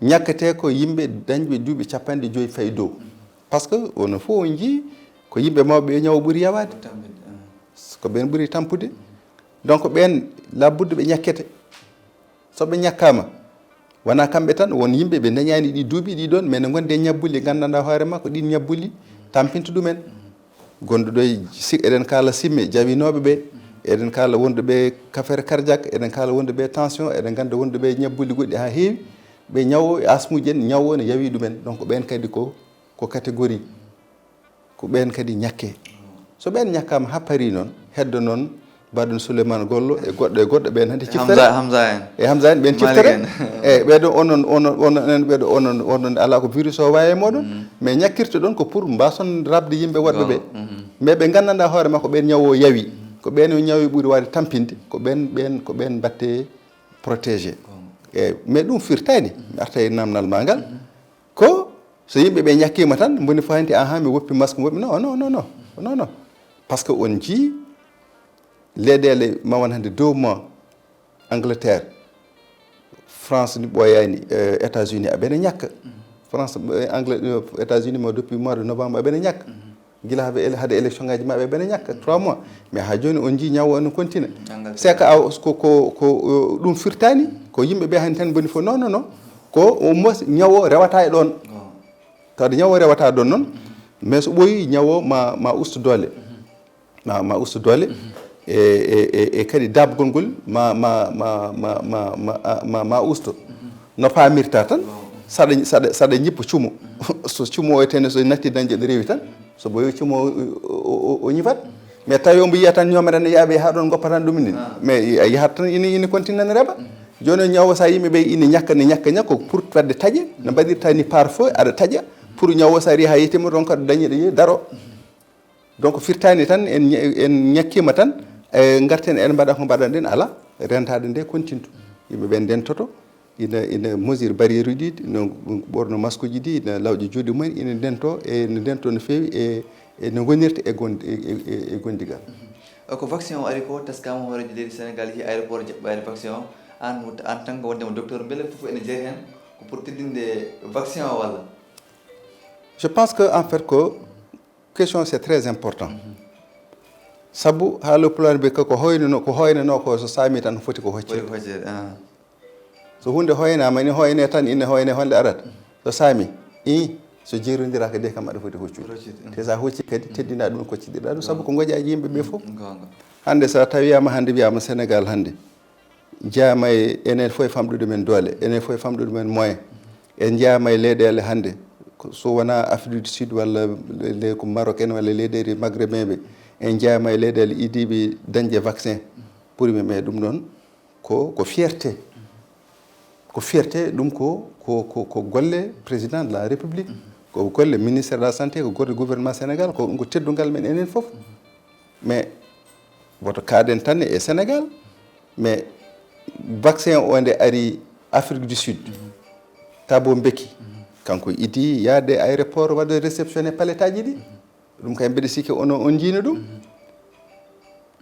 C: ñakkete ko yimɓe dañɓe duuɓi 50 fayi dow par ce que ono fof on jii ko yimɓe mawɓe ñawo ɓuuri yawade ko ɓen ɓuuri tampude donc ɓen labudde ɓe ñakkete soɓe ñakkama wona kamɓe tan won yimɓe ɓe dañani ɗi duuɓi ɗi ɗon mais ne gonde ñabbuli gandanɗa hoorema ko ɗin ñabbuli tampinta ɗumen gonduɗo eɗen kala simme jawinoɓe ɓe eɗen kala wonduɓe affaire cardiaque eɗen kala wonduɓe tension eɗen ganda wonduɓe ñabbuli goɗɗi ha heewi ɓe ñawo e asmuji en ñawo ne yawi ɗumen donc ɓen kadi ko catégorie ko ɓen kadi ñakke so ɓen ñakkama ha paari noon heddo noon mbaɗon Souleymane Gollo e goɗɗo ɓen hande ciftere Hamza en ɓen ciftere eyyi ɓeɗo onon ala ko virus o wawi e moɗon mais ñakkirte ɗon ko pour mbason rabde yimɓe woɗɓe ɓe mais ɓe gandanɗa hoore ma ko ɓen ñawo yawi ko ɓen ñawi ɓuuri wawde tampinde ko ɓen mbatte protégé eyyi mais ɗum firtani mi arta e namdal ma ngal ko so yimɓe ɓe ñakkima tan boni fo hanti mi woppi masque mi woppi non par ce que on jii leyɗele ma won hande 2 mois Angleterre France ni ɓoyani États-Unis aɓene ñakka France États-Unis ma depuis mois de novembre aɓene ñakka guila haade élection ngaji maɓe aɓene ñakka 3 mois mais ha joni on jii ñawo on continue c'est que ko ɗum firtani ko yimɓeɓe hani tan boni fof non ko au moins ñawo rewata e ɗon tawde ñawo rewata ɗon noon mais so ɓooyi ñawo ma ustu doole ma ustu doole e kadi dabgol ngol ma usto no pamirta tan saɗa ñippa cumo so cumo o tene so natti dañde ɗo rewi tan so ɓoyi cumo o ñifat mais tawi omo yiya tan ñomere yaaɓe ha ɗon goppatan ɗum ni mais yahat tan ina continue ne reɓa joni ñawo sa yimɓeɓe ina ñakka ko pour wadde taaƴe no mbaɗirta ni par feu aɗa taaƴa pour ñawo sa ari ha yettima ɗon kadi dañiɗo yi daro donc firtani tan en ñakkima tan garten en mbaɗa ko mbaɗan ɗen ala rentade nde continue yimɓeɓe ndentoto ina mesure barriére uji ɗi no ɓorno masque uji ɗi ina lawƴe juuɗe mumen ina ndento no fewi e no gonirta e gondigal
B: ko vaccin o ari ko teskama horeji leydi Sénégal yi aéroport jaɓɓade vaccin o en tant que wondema docteur beele fof ene jeeri hen ko pour teddinde vaccin o walla
C: je pense que en fait ko question c'est très important sabu haalo pulaar ɓe ko hoynano ko so saami tan foti ko hoccede so hunde hoynama ni hoyne tan ine hoyne honde arata so saami so jeerodiraka de kam aɗa foti hoccude te sa hocci kadi teddina ɗum kocciɗiɗa ɗum sabu ko goƴaji yimɓeɓe fof hande sa tawiyama hande wiyama Sénégal hande jeeyama enen fof e famɗude men doole enen fof e famɗude men moyen en jeeyama e leyɗele hande so wona Afrique du Sud walla ko Maroc en walla leyɗele maghrébin ɓe en jeeyama e leyɗele idiɓe dañde vaccin ɓuuri men mais ɗum ɗon ko fierté ɗum ko golle président de la république ko golle ministère de la santé ko golle gouvernement Sénégal ko teddugal men enen fof mais woto kaaden tan e Sénégal mais vaccin o nde ari Afrique du Sud Thabo Mbeki kanko idi yaade aéroport waɗa réceptionné palette aji ɗi ɗum kay mbeɗa sikki on jiino ɗum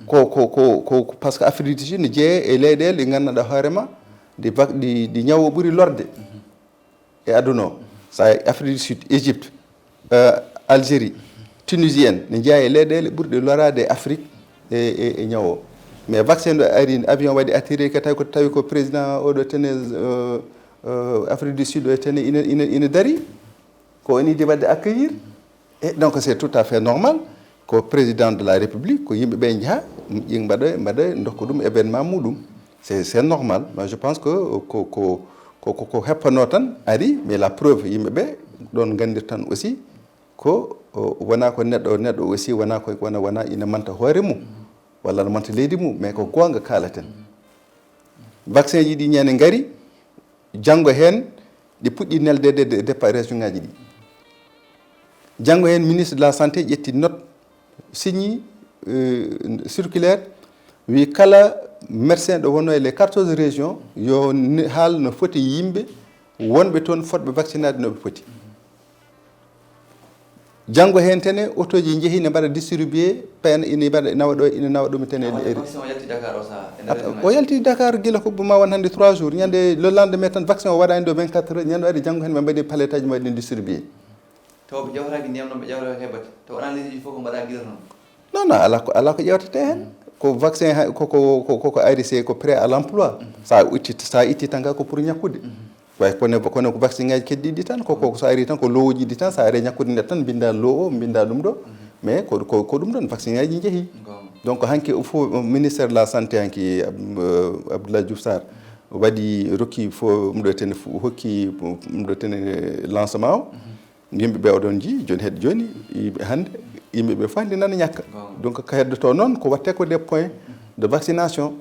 C: ko par ce que Afrique du Sud ne jeeye e leyɗele ɗi ganduɗa hoorema ɗi ñawo ɓuuri lorde e aduna o sa Afrique du Sud Égypte Algérie Tunisie en ne jeeya e leyɗele ɓurɗe lorade Afrique e ñawo mais vaccin ɗo ari avion waɗi attiré ka tawi ko président oɗo tene Afrique du Sud o tene ina dari ko on idi wadde accueillir et donc c'est tout à fait normal ko président de la république ko yimɓeɓe jaaha mbaɗa dokka ɗum événement muɗum c'est normal mais je pense que ko heppano tan ari mais la preuve yimɓeɓe ɗon gandir tan aussi ko wona ko neɗɗo aussi wona ina manta hoore mum walla no manta leydi mum mais ko gonga kalaten vaccin ji ɗi ñande ngari janngo hen ɗi puɗɗi neldede départ région ngaji ɗi janngo hen ministre de la santé ƴetti note signi circulaire wi kala médecin ɗo wonno e les 14 régions yo haal no foti yimɓe wonɓe toon fotɓe vaccinade noɓe poti janngo hen tene auto ji jeehi ne mbaɗa distribué peen ina nawa ɗum tene o yalti Dakar gila ko ma won hannde 3 jours ñande le lendemain tan vaccin o waɗani ɗo 24 heures ñande waɗi janngo hen ɓe mbaɗi palette aji mbaɗi distribué
B: taw ɓe ƴewtaki ndiyam ɗon ɓe ƴewta heɓate taw wona leydi fof ko mbaɗa gila noon
C: non ala ko ƴewtete hen ko vaccin koko ari c'est ko prêt à l'emploi sa itti tan ka ko pour ñakkude way kono ko vaccin ngaji keddiɗi tan koko so ari tan ko lowoji ɗi tan sa ari ñakkude nde tan binda lowo binda ɗum ɗo mais ko ɗum ɗon vaccin ngaji jeehi donc hanki fo ministère de la santé hanki Abdoulaye Diouf Sarr waɗi rokki fo ɗum ɗo tene hokki ɗum ɗo tene lancement o yimɓeɓe oɗon ji joni hedde joni hande yimɓeɓe fof hande nana ñakka donc ko heddoto noon ko watte ko des points de vaccination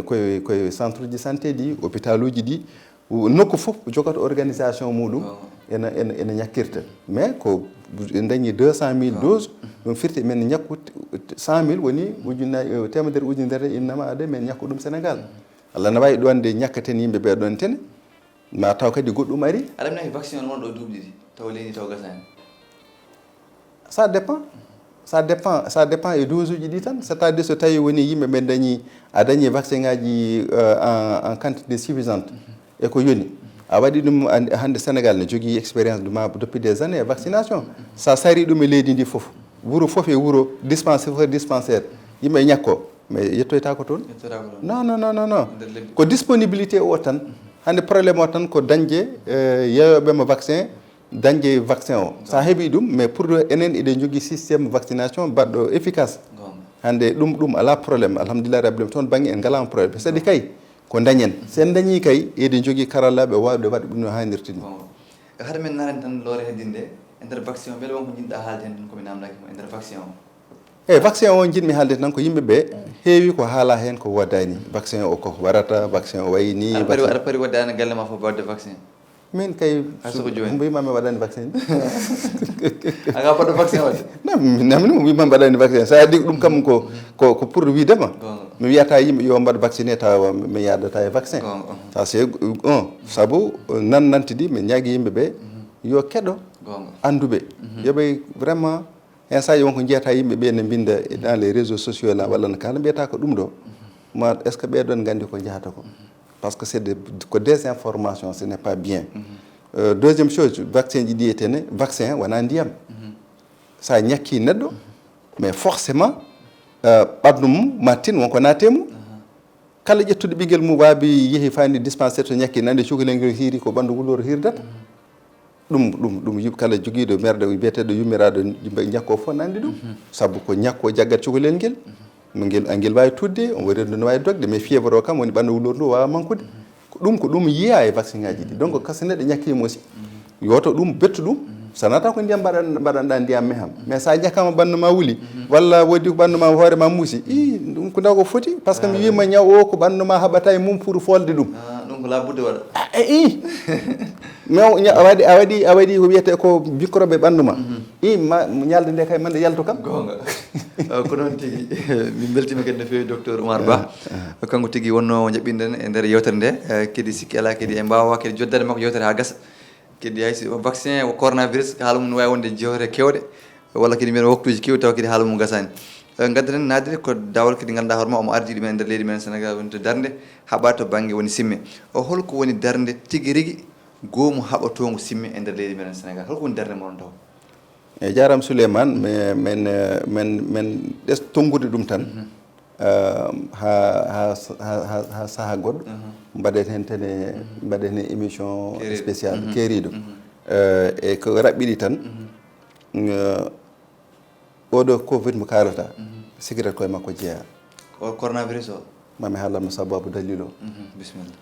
C: koye centre de santé ɗi hôpital uji ɗi nokku fof jogata organisation muɗum ene ñakkirta mais ko dañi 200 000 doses ɗum firti men ñakku 100 000 woni temedere ujunere innama ade men ñakku ɗum Sénégal Allah ne wawi ɗon de ñakkaten yimɓeɓe ɗon tene ma taw kadi goɗɗum ari
B: aɗa minen vaccin on wonɗo duuɓi ɗiɗi taw leydi taw gasani
C: ça dépend e dose uji ɗi tan c'est à dire so tawi woni yimɓeɓe dañi vaccin ngaji en quantité suffisante e ko yoni a waɗi ɗum hande Sénégal ne jogui expérience depuis des années e vaccination sa sari ɗum e leydi ndi foof wuuro foof e wuuro dispensaire yimɓe ñakko mais yettoyta ko toon non ko disponibilité o tan hande probléme o tan ko dañde yeeyoɓema vaccin dañde vaccin o sa heeɓi ɗum mais pour enen eɗen jogui systéme vaccination baɗɗo efficace hande ɗum ala probléme alhamdulillah rabbil alamin toon banggue en galama probléme c'est-à-dire kay ko dañen sen dañi kay eɗen jogui karallaɓe wawde waɗde ɗum no hannirta ni
B: hade men naren tan loore heddinde e nder vaccin o beele wonko jiɗɗa haalde hen tan komi namdaki mo e nder vaccin o
C: vaccin o jinmi haalde tan ko yimɓe ɓe heewi ko haala hen ko waddani vaccin o koko warata vaccin o wayi ni
B: aɗa pari waddani galle ma fof wadde vaccin
C: min kay mbima mi waɗani vaccin
B: aga poɗɗo vaccin wadde
C: namni mo mbima mi waɗani vaccin sa addi ɗum kam ko pour widema mi wiyata yimɓe yo mbaɗa vacciné tawa mi yadata e vaccin ça c'est saabu nantidi mi ñaagui yimɓe ɓe yo keɗo anduɓe yoɓe vraiment hen saji wonko jeyata yimɓe ɓe ne binda dans les réseaux sociaux la walla no kala mbiyata ko ɗum ɗo ma est ce que ɓeɗon gandi ko jahata ko parce que c'est ko désinformation ce n'est pas bien deuxième chose vaccin ji ɗi etene vaccin wona ndiyam sa ñakki neɗɗo mais forcément ɓandu mum ma tin wonko naate mum kala ƴettuɗo ɓinguel mum waabi yeehi fani dispensaire to ñakki nande cukalel ngel hiiri ko ɓandu wuloro hirdata ɗum kala joguiɗo merde biyeteɗo yummiraɗo ñakko fof nandi ɗum saabu ko ñakko jaggat cukalel ngel ngel wawi tudde on waɗi no wawi dogde mais fièvre o kam woni ɓandu wulor ndu wawa manqude ko ɗum yiya e vaccin ngaji ɗi donc kasa neɗɗo ñakkimo aussi yoto ɗum bettu ɗum sanata ko ndiyam mbaɗanɗa ndiyam meham mais sa ñakkama ɓandu ma wuuli walla wodi ko ɓandu ma hoore ma muusi ɗum ko ndaw ko foti par ce que mi wima ñaw o ko ɓandu ma haɓata e mum pour folde ɗum
B: ɗum ko labudde waɗa
C: mais a waɗi ko wiyete ko microbe ɓandu ma ma ñalde nde kay mande yalto kam
B: gonga ko noon tigui min beltima kadi no fewi docteur Oumar Ba kanko tigui wonno jaɓɓinɗen e nder yewtere nde kadi sikki ala kadi e mbawa kadi joddade makko yewtere ha gasa kadi haysi vaccin o coronavirus haala mum no wawi wonde jewte kewɗe walla kadi mbiyen waktuji kewɗi taw kadi haala mum gasani gaddaten nadde ko dawol kadi ganduɗa hoorema omo ardi ɗumen e nder leydi men Sénégal woni to darde haaɓa to banggue woni simme o holko woni darde tigui rigui goomu haɓatongo simme e nder leydi meɗen Sénégal holko woni darde moɗon taw
C: e jaram Souleymane men ɗes tongude ɗum tan ha saaha goɗɗo mbaɗen hen tene mbaɗen hen émission spécial keeriɗo e ko raɓɓiɗi tan oɗo covid mo kalata cigarette koye makko jeeya
B: o coronavirus o
C: mami haalanmo sababu dalil o
B: bisimilla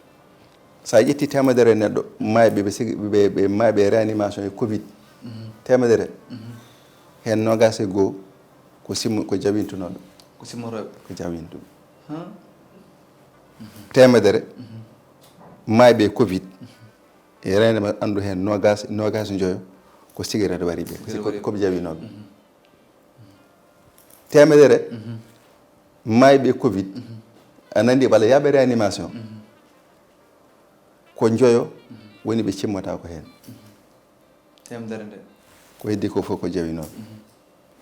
C: sa ƴetti temedere neɗɗo mayɓe ɓe mayɓe réanimation e covid temedere hen nogas e goho ko jawintunoɗo
B: ko simmoroɓe
C: ko jawintuɓe temedere mayɓe covid e renema andu hen nogas joyo ko cigarette wari ɓe koɓe jawinoɓe temedere mayɓe covid anandi walla yaaɓe réanimation ko joyo woni ɓe cimmata ko hen
B: temedere nde
C: ko heddi ko fof ko jawinoɓe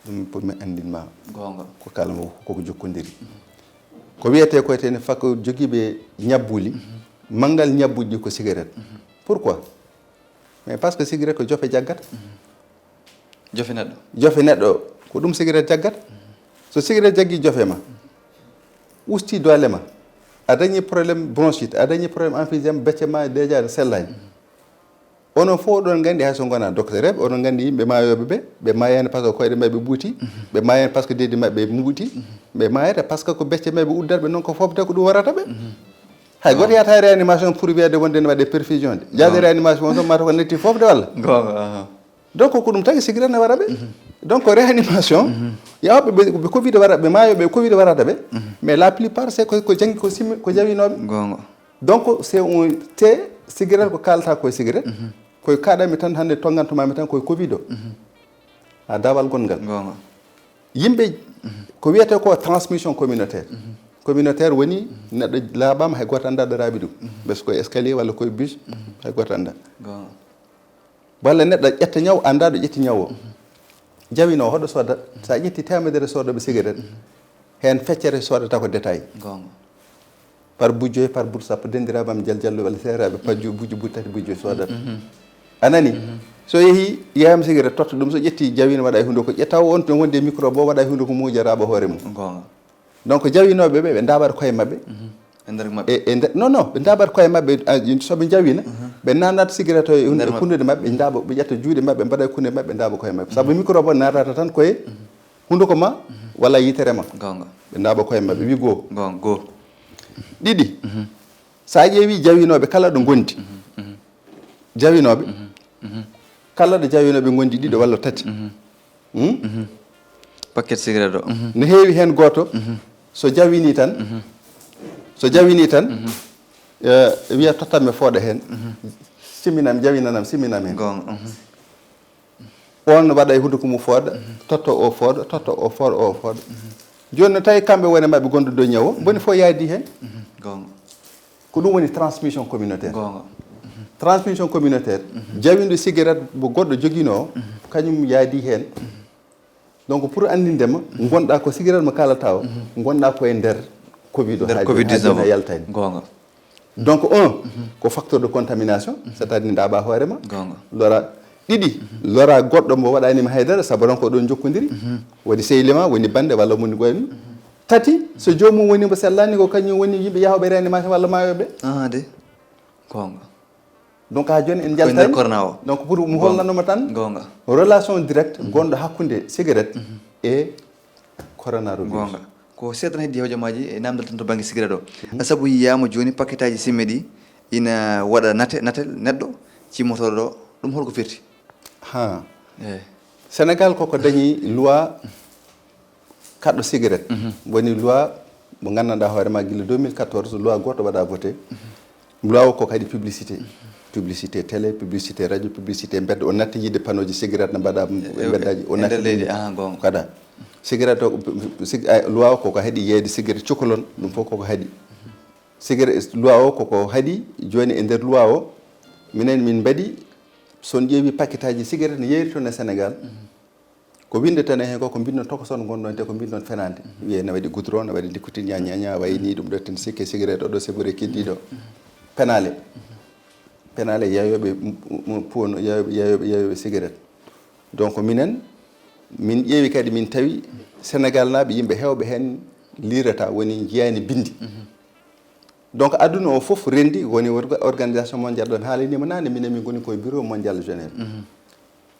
C: ɗum pour mi andinma
B: gonga
C: ko kala koko jokkodiri ko wiyete ko tene fakko joguiɓe ñabbuli manggal ñabbuji ko cigarette pourquoi mais parce que cigarette ko jofe jaggata jofe neɗɗo ko ɗum cigarette jaggata so cigarette jaggi jofe ma usti dole ma a dañi probléme bronchite a dañi probléme emphysème becce ma déjà sellani onon fof oɗon gandi hay so gona docteur eɓe oɗon gandi yimɓe mayoɓe ɓe mayani par ce que koyɗe mabɓe ɓuuti ɓe mayani par ce que deddi mabɓe muuti ɓe mayata par ce que ko becce mabɓe uddatɓe noon ko fofde ko ɗum warata ɓe hay goto yata réanimation pour wiyede wonde ne waɗe perfusion de jaade réanimation on mata ko netti fofde walla donc ko ɗum tagi cigarette ne wara ɓe donc réanimation yawɓe ɓe covid wara ɓe mayoɓe covid warata ɓe mais la plupart c'est ko janggi ko jawinoɓe donc c'est un te cigarette ko kalata koye cigarette koye kaɗami tan hande tongantomami tan koye covid o ha dawal gongal yimɓe ko wiyete ko transmission communautaire woni neɗɗo laaɓama hay goto anda ɗo raaɓi ɗum ɓes koye escalier walla koye bus hay goto anda walla neɗɗo ƴetta ñaw anda ɗo ƴetti ñaw o jawino hoɗo sooda sa ƴetti temedere soodoɓe cigarette hen feccere sodata ko détail par bujjoy par bourse sappo dendirabam jaljallo walla seeraɓe pajju bujju tati bujjoy sodata anani so yeehi yeyam cigarette totta ɗum so ƴetti jawino waɗa e hunde ko ƴettaw on to wonde microbe o waɗa e hunde ko muujaraɓe hoore mum donc jawinoɓe ɓe daɓat koye mabɓe non ɓe daɓat koye mabɓe soɓe jawina ɓe nanat cigarette o e kundude mabɓe ɓe daɓa ɓe ƴetta juuɗe mabɓe mbaɗa e kunde mabɓe daɓa koye mabɓe saabu microbe o natata tan koye hunduko ma walla yitere ma ɓe daɓa koye mabɓe wi goho ɗiɗi sa ƴeewi jawinoɓe kala ɗo gondi jawinoɓe kala ɗo jawinoɓe gondi ɗiɗo walla tati
B: paquet cigarette o
C: no heewi heen gooto so jawini tan wiya tottanmi fooɗa heen simminami jawinanam simminam heen
B: gonga
C: on waɗa e hunde ko mum fooɗa totto o fooɗa joni no tawi kamɓe woni maɓɓe gonɗo dow ñawo boni fof yaadi heen
B: gonga
C: ko ɗum woni transmission communautaire
B: gonga
C: transmission communautaire jawinɗo cigarette mo goɗɗo joguino o kañum yaadi heen donc pour andindema gonɗa ko cigarette mo kalata o gonɗa koye nder covid o
B: covid-19
C: ha yaltani
B: gonga
C: donc ko facteur de contamination c'est à dire ndaɓa hoorema
B: gonga
C: lora ɗiɗi lora goɗɗo mo waɗanima haydara saabu ron ko ɗon jokkodiri woni sehlima woni bande walla woni ɓoyni tati so jomum woni mo sellani ko kañum woni yimɓe yahoɓe réanimation walla mayoɓe
B: de gonga
C: donc ha joni en jaltani
B: corona o
C: donc pour mo hollanoma tan
B: gonga
C: relation direct gonɗo hakkude cigarette e coronavirus
B: gonga ko seeɗan heddi hojomaji e namdal tan to banggue cigarette o saabu yiyama joni paquet aji simme ɗi ina waɗa natel neɗɗo cimmotoɗo ɗo ɗum holko firti
C: ha Sénégal koko dañi loi kaɗɗo cigarette woni loi mo gandanɗa hoorema guila 2014 loi goto waɗa voté loi o koko haɗi publicité télé publicité radio publicité mbedda o natti yidde panneau ji cigarette ne mbaɗa beddaji o natti
B: leydi
C: kada cigarette o loi o koko haɗi yeeyde cigarette cokolon ɗum fof koko haɗi cigarette loi o koko haɗi joni e nder loi o minen min mbaɗi son ƴeewi paquet aji cigarette ne yeeri toon e Sénégal ko winde tan hen ko binno tokoson gonɗon te ko binnon fenande wiye ne waɗi goudron ne waɗi nicotine ñaña wayni ɗum ɗo ten sikke cigarette oɗo sebore keddiɗo penale yayoɓe puono yayoɓe cigarette donc min ƴeewi kadi min tawi Sénégal naaɓe yimɓe hewɓe hen lirata woni jiyani bindi donc aduna o fof rendi woni organisation mondial ɗo mi haalanima nane minen min goni koye bureau mondial Genève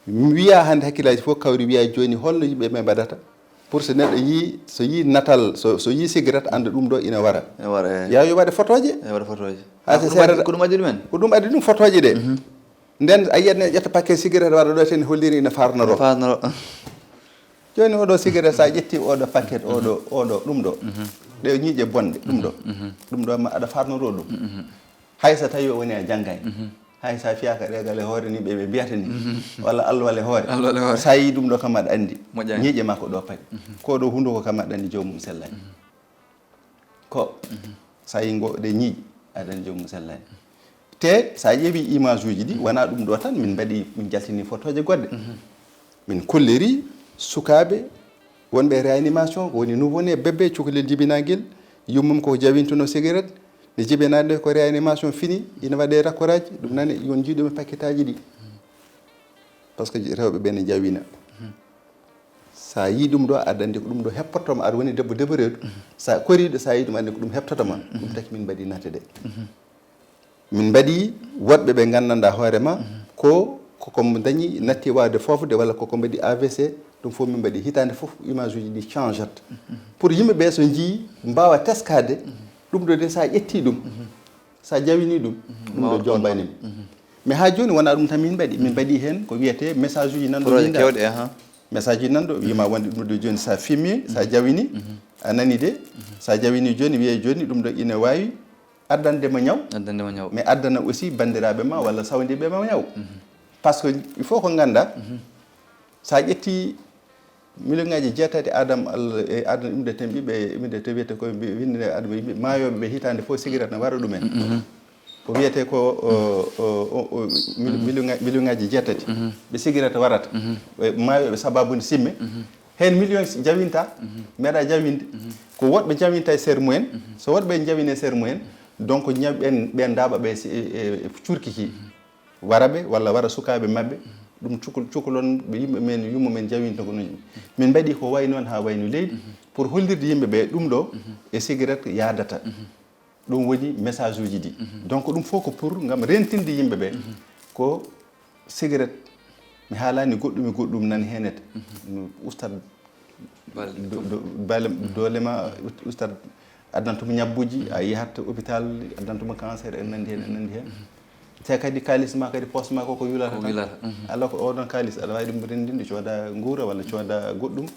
C: wiya hande hakkillaji fof kawri wiya joni holno yimɓe ɓe mbaɗata pour so neɗɗo yi so yi natal so yi cigarette anda ɗum ɗo ina wara yayo waɗe photoje ko ɗum addi ɗum photoje ɗe nden a yiyat ne ƴetta paquet cigarette waɗa ɗo ten holliri ina farnoro joni oɗo cigarette sa ƴetti oɗo paquet oɗo ɗum ɗo ɗe ñiiƴe bonɗe ɗum ɗo ma aɗa farnoro ɗum hay so tawi o woni a janggani hay sa fiyaka ɗegal e hoore ni ɓe mbiyata ni walla allwal e hoore sa yi ɗum ɗo kam aɗa andi ñiiƴe ma ko ɗo paɗi ko ɗo hunde ko kam aɗa andi jomum sellani ko sa yi ɗe ñiiƴe aɗa andi jomum sellani te sa ƴeewi image uji ɗi wona ɗum ɗo tan min jaltini photoje goɗɗe min kolliri sukaɓe wonɓe réanimation woni nouveau-né bébé cukalel jibinaguel yummum koko jawintuno cigarette nde jibinaɗe ko réanimation fini ina waɗe rakkoraji ɗum nane yon jiiɗomi paquet aji ɗi par ce que rewɓe ɓe ne jawina sa yi ɗum ɗo aɗa andi ko ɗum ɗo heppotoma aɗa woni debbo deɓoreɗo sa koriɗo sa yi ɗum andi ko ɗum heftotoma ɗum taki min mbaɗi nate ɗe min mbaɗi woɗɓe ɓe gandanɗa hoorema koko dañi natti wawde fofde walla koko mbaɗi AVC ɗum fof min mbaɗi hitande fof image uji ɗi changeat pour yimɓeɓe so jii mbawa teskade ɗum ɗo de sa ƴetti ɗum sa jawini ɗum ɗo jombanimi mais ha joni wona ɗum tan min mbaɗi hen ko wiyete message uji nanɗo message uji nanɗo wima wonde ɗum ɗo joni sa filmi sa jawini a nani de sa jawini joni wiye joni ɗum ɗo ina wawi addandema ñaw mais addana aussi bandiraɓe ma walla sawdiɓe ma ñaw par ce que il faut ko ganda sa ƴetti million ngaji jeetati adama Allah e adana imde ten ɓiɓe imde to wiyete koye winde adama yimɓe maayoɓe ɓe hitande fof cigarette ne wara ɗumen ko wiyete ko million ngaji jeetati ɓe cigarette warata maayoɓe sababude simme hen million jawinta meeɗa jawinde ko woɗɓe jawinta e sére mumen so woɗɓe jawine e sére mumen donc ñawɓe ɓen daaɓa ɓe curkiki waraɓe walla wara sukaɓe mabɓe ɗum cukalon ɓe yimɓe men yumma men jawinta ko noon min mbaɗi ko way noon ha wayno leydi pour hollirde yimɓe ɓe ɗum ɗo e cigarette yadata ɗum woni message uji ɗi donc ɗum fof ko pour gam rentinde yimɓe ɓe ko cigarette mi haalani goɗɗum nani henete ustat dolema ustat addantuma ñabbuji a yahat hôpital addantuma cancer en nandi hen te kadi kalis ma kadi poste ma koko yulata tan
B: yulata
C: alors ko oɗon kalis aɗa wawi ɗum rendinde cooda guura walla cooda goɗɗum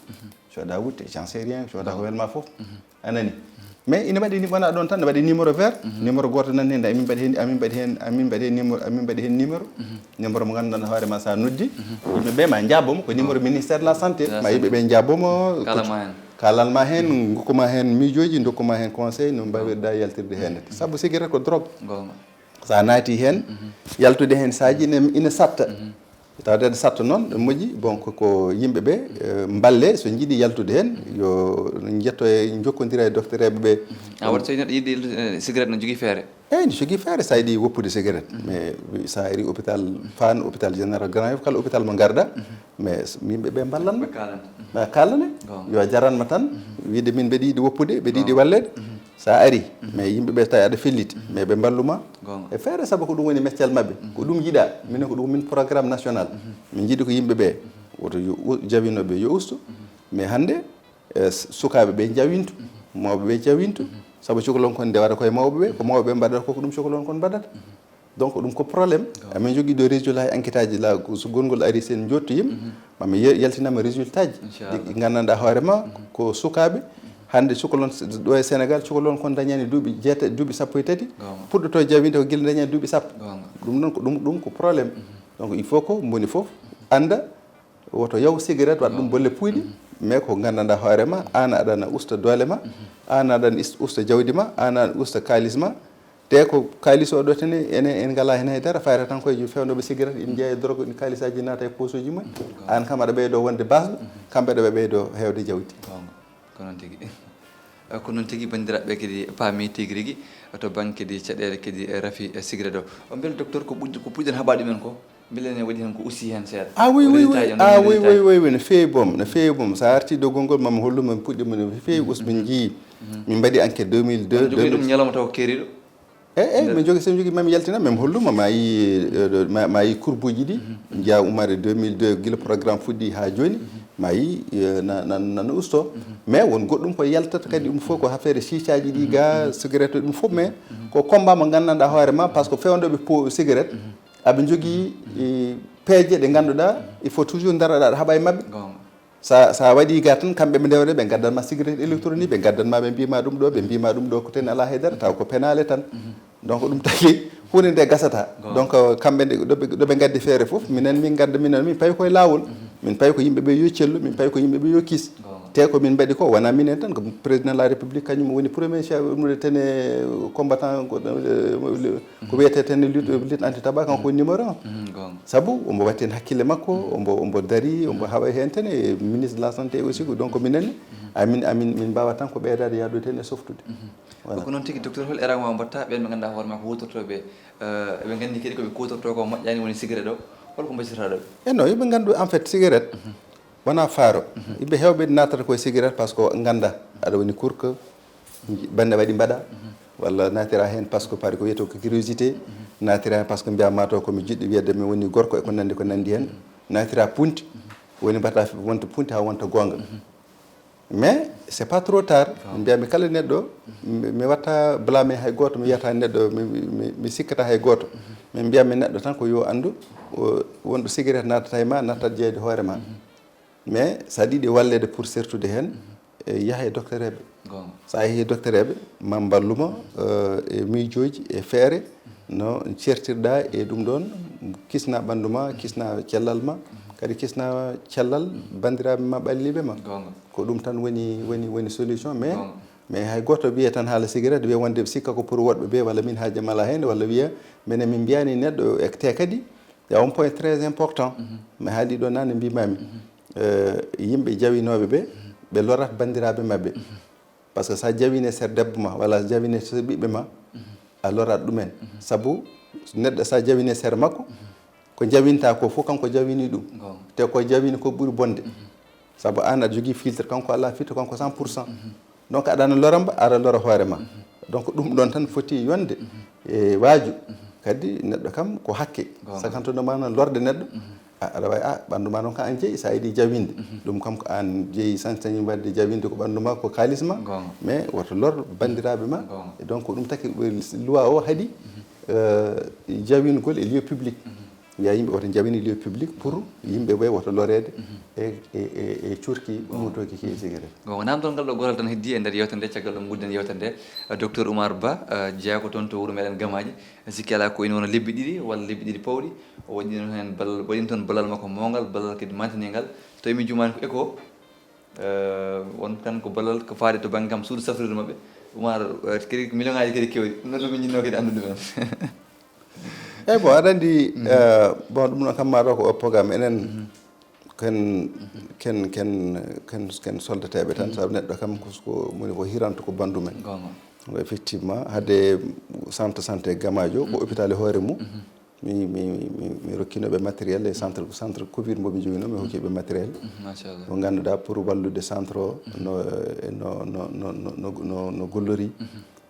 C: cooda wutte j'en sais rien cooda ko welma fof anani mais ina waɗi ni wona ɗon tan ne waɗi numéro vert numéro goto nan hende amin mbaɗi hen numéro mo ganduɗa hoorema sa noddi yimɓeɓe ma jabbomo ko numéro ministére de la santé ma yimɓeɓe jabbomo kalalma hen gokkuma hen miijoji dokkuma hen conseil no mbawirɗa yaltirde hen saabu cigarette ko drogue sa naati hen yaltude hen saji ina satta tawde satta noon ɗum moƴƴi bon ko yimɓeɓe balle so jiiɗi yaltude hen yo jetto e jokkodira e docteur eɓe ɓe
B: a waɗa so neɗɗo yiiɗi cigarette no jogui feere
C: eyyi ne jogui feere sa yiiɗi woppude cigarette mais sa ari hôpital Fann hôpital général Grand Yoff kala hôpital mo garɗa mais yimɓeɓe ballanma ma kalane yo jaranma tan wiide min mbeɗa yiiɗi woppude mbeɗa yiiɗi wallede sa ari mais yimɓeɓe tawi aɗa felliti mais ɓe balluma e feere saabu ko ɗum woni meccal mabɓe ko ɗum yiiɗa minen ko ɗum min programme national min jiiɗi ko yimɓeɓe woto jawinoɓe yo ustu mais hande sukaɓeɓe jawintu mawɓeɓe jawintu saabu cohlon kon nde waɗa koye mawɓeɓe ko mawɓeɓe mbaɗata koko ɗum cohlon kon mbaɗata donc ɗum ko probléme amin jogui ɗo résultat enquête aji la so gongol ari sen jottoyima mami yaltinama résultat ji ɗi gandanɗa hoorema ko sukaɓe hande cukalon ɗo e Sénégal cukalon kon dañani duuɓi sappo e tati puɗɗoto jawinde ko guila dañani duuɓi sappo ɗum noon ko ɗum ko probléme donc il faut ko moni foof anda woto yaw cigarette waɗa ɗum bolle puyɗi mais ko gandanɗa hoorema an aɗana usta doole ma an aɗana usta jawdi ma an aɗa usta kalis ma te ko kalis oɗo tan en ngala hen haydara fayata tan koye fewnoɓe cigarette ina jeeya drogue ɗin kalisaji naata e poche uji mumen an kam aɗa ɓeydo wonde basɗo kamɓe ɗo ɓe ɓeydo hewde jawdi
B: ko noon tigui bandiraɓe kadi paami tigui rigui to banggue kadi caɗele kadi rafi cigarette o beele docteur ko puɗɗen haɓaɗi men ko beele ne waɗi hen ko ussi hen seeɗa
C: oui no feewi boom sa arti doggol ngol mami holluma mi puɗɗima no feewi us min jii min mbaɗi enquête 2002
B: jogui ɗum ñalawma taw keeriɗo
C: min jogui somi jogui mami yaltina mami holluma ma yi courbuji ɗi jeeya umare 2002 guila programme fuɗɗi ha joni ma yi nana usto mais won goɗɗum ko yaltata kadi ɗum fof ko affaire cicaji ɗi ga cigarette ɗum fof mais ko combat mo gandanɗa hoorema par ce que fewdoɓe cigarette aɓe jogui peeje ɗe ganduɗa il faut toujours daraɗa aɗa haɓa e mabɓe sa waɗi ga tan kamɓe ɓe ndewre ɓe gaddanma cigarette électronique ɓe gaddanma ɓe mbima ɗum ɗo ko ten ala haydara taw ko penale tan donc ɗum tagi hunde nde gasata donc kamɓe ɗoɓe gaddi feere foof min gadda min pawi koye lawol min pawi ko yimɓeɓe yo cellu min pawi ko yimɓeɓe yo kiis te ko min mbaɗi ko wona minen tan ko président de la république kañum woni premier chef umnude tene combattant ko wiyete tene lutte anti tabac kanko woni numéro 1 saabu omo watti hen hakkille makko ombo daari ombo hawa hen tan e ministre de la santé aussi donc minenne min mbawa tan ko ɓeydade yaɗude hen e softude
B: ko noon tigui docteur hol erama wawa mbatta ɓen ɓe ganduɗa hoorema ko hutortoɓe ɓe gandi kadi koɓe kutorto ko moƴƴani woni cigarette o holko mbaɗirata ɗo
C: e non yimɓe gandu en fait cigarette wona faaro yimɓe hewɓe natata koye cigarette par ce que ganda aɗa woni courque bande waɗi mbaɗa walla natira hen par ce que paari ko wiyete ko curiosité natira hen par ce que mbiyama to komi jiɗɗo wiyede mi woni gorko e ko nandi hen natira punti woni mbata wonta punti ha wonta gonga mais c'est pas trop tard mbiyami kala neɗɗo mi watta blâme hay goto mi wiyata neɗɗo mi sikkata hay goto min mbiyami neɗɗo tan ko yo andu wonɗo cigarette natata e ma nattat jeeyde hoore ma mais sa ɗiɗi wallede pour sertude hen yaaha e docteur eɓe sa yeehi docteur eɓe ma balluma e miijoji e feere no certirɗa e ɗum ɗon kisna ɓandu ma kisna cellal ma kadi kisna cellal bandiraɓe ma ɓalliɓe ma ko ɗum tan woni solution mais hay goto wiye tan haala cigarette wiya wonde sikka ko pour woɗɓe ɓe walla min haajam ala hen walla wiya minen min mbiyani neɗɗo te kadi y a un point très important mi haali ɗo nane mbimami yimɓe jawinoɓe ɓe lorat bandiraɓe mabɓe par ce que sa jawine ser debbo ma walla jawine ser ɓiɓɓe ma a lorat ɗumen saabu neɗɗo sa jawine ser makko ko jawinta ko fof kanko jawini ɗum te ko jawini ko ɓuuri bonde saabu an aɗa jogui filtre kanko ala filtre kanko 100% donc aɗana loramba aɗa lora hoorema donc ɗum ɗon tan foti yonde e waaju kadi neɗɗo kam ko hakke sakantoɗoma noon lorde neɗɗo aɗa wawi ɓandu ma noon ko an jeeyi sa yiiɗi jawinde ɗum kam ko an jeeyi sañi wadde jawinde ko ɓandu ma ko kalis ma mais woto lor bandiraɓe ma et donc ɗum taki loi o haaɗi jawingol e lieu public wiya yimɓe woto jawini lieu public pour yimɓe ɓe woto lorede e cuurki ummotoki ke cigarette
B: gonga namdol ngal ɗo gotal tan heddi e nder yewtere nde caggal ɗo gudden yewtere nde docteur Oumar Ba jeeya ko toon to wuuro meɗen Gamaji sikki ala ko ina wona lebbi ɗiɗi walla lebbi ɗiɗi pawɗi o waɗi noon hen ballal waɗino toon ballal makko mawgal ballal kadi mantinigal to imi jumani ko éco won tan ko ballal ko faade to banggue kam suudu safrirde mabɓe Oumar kadi million ngaji kadi kewɗi ɗum noon ɗum jinno kadi andude men
C: eyyi bon aɗa andi bon ɗum noon kam maɗo ko programme enen ken soldateɓe tan sabu neɗɗo kam ko moni ko hiranto ko bandu men effectivement hadde centre santé Gamajo ko hôpital e hoore mum mi rokkinoɓe matériel e centre covid moɓe jogino mi hokkiɓe matériel mo ganduɗa pour wallude centre o no gollori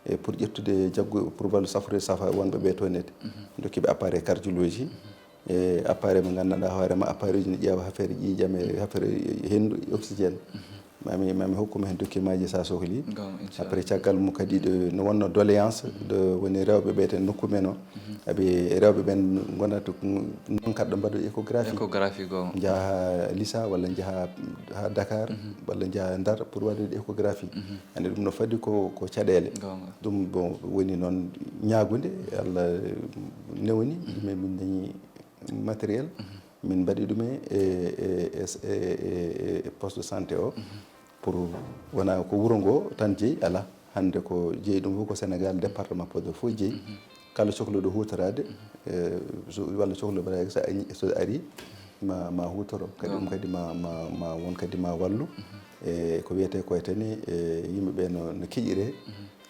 C: e pour ƴettude jaggu pour wallu safrude safa wonɓe ɓe tonede dokkiɓe appareil cardiologie e appareil mo ganduɗa hoorema appareil uji ne ƴeewa affaire ƴiƴam e affaire hendu oxygéne mami hokkuma hen document ji sa sohli après caggal mum kadi no wonno doléance woni rewɓe ɓe ten nokku men o aɓe rewɓe ɓen gonata non kadɗo mbaɗo échographie jaaha Lissa walla jaaha ha Dakar walla jaaha Ndar pour waɗude échographie ande ɗum no fadi ko caɗele ɗum bon woni noon ñagude Allah newni ɗumen min dañi matériel min mbaɗi ɗum e poste de santé o pour wona ko wuro ngo tan jeeyi ala hande ko jeeyi ɗum fof ko Sénégal département Podor fof jeeyi kala cohluɗo hutorade walla cohluɗo mbaɗa so ari ma hutoro kadi ɗum kadi ma won kadi ma wallu e ko wiyete koye tani yimɓeɓe no kiƴire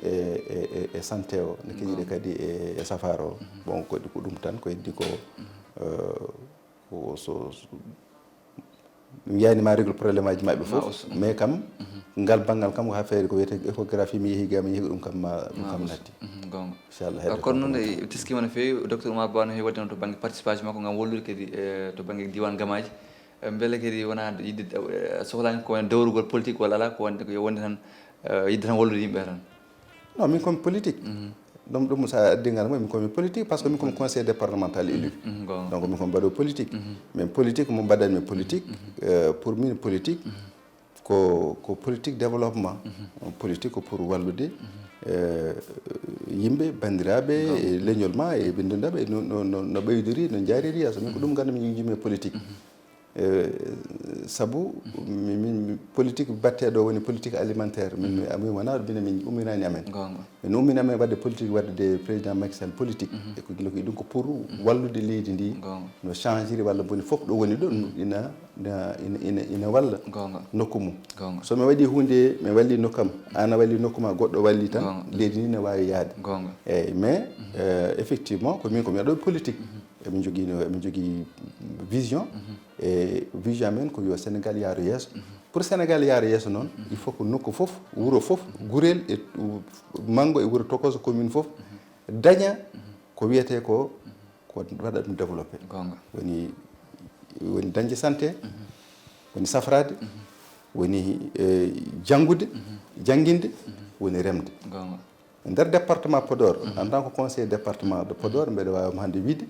C: e santé o no kiƴire kadi e safaro o bon ko ɗum tan ko heddi ko so mi yaynima régle probléme aji mabɓe fof mais kam ngal banggal kam ko affaire ko wiyete échographie mi yeehi ga mi yeehi ɗum kam natti
B: gonga inchallah kono noon teskima no fewi docteur Oumar Ba no heewi wadde noon to banggue participation makko gam wallude kadi to banggue diwan Gamaji beele kadi wona yidde sohlani ko wone dawrugol politique walla ala ko wonde tan yidde tan wallude yimɓe tan
C: non min komi politique ɗum sa addingal mo min komi politique par ce que min komi conseil départemental élu donc min komi mbaɗo politique mais politique mo mbaɗanmi politique pour min politique ko politique développement politique ko pour wallude yimɓe bandiraɓe e leñol ma e bindinɗaɓe no ɓeydori no jariri yaso min ko ɗum ganda min jimi politique sabu min politique batteɗo woni politique alimentaire min wona bina min umminani amen min ummini amen wadde politique wadde président Macky Sall politique e ko gila ko ɗum ko pour wallude leydi ndi no changiri walla boni fof ɗo woni ɗo ina walla nokku mum so mi waɗi hunde mi walli nokkam an a walli nokkuma goɗɗo walli tan leydi ndi ne wawi yaade eyyi mais effectivement ko min komi waɗo politique emin jogui vision e vision amen ko yo Sénégal yaaro yeeso pour Sénégal yaaro yeeso noon il faut que nokku fof wuro fof gurel e Mango e wuro Tokoso commune fof daña ko wiyete ko waɗa ɗum développé woni dañde santé woni safrade woni janggude janguinde woni remde nder département Podor en tant que conseiller département de Podor mbeɗa wawima hande wiide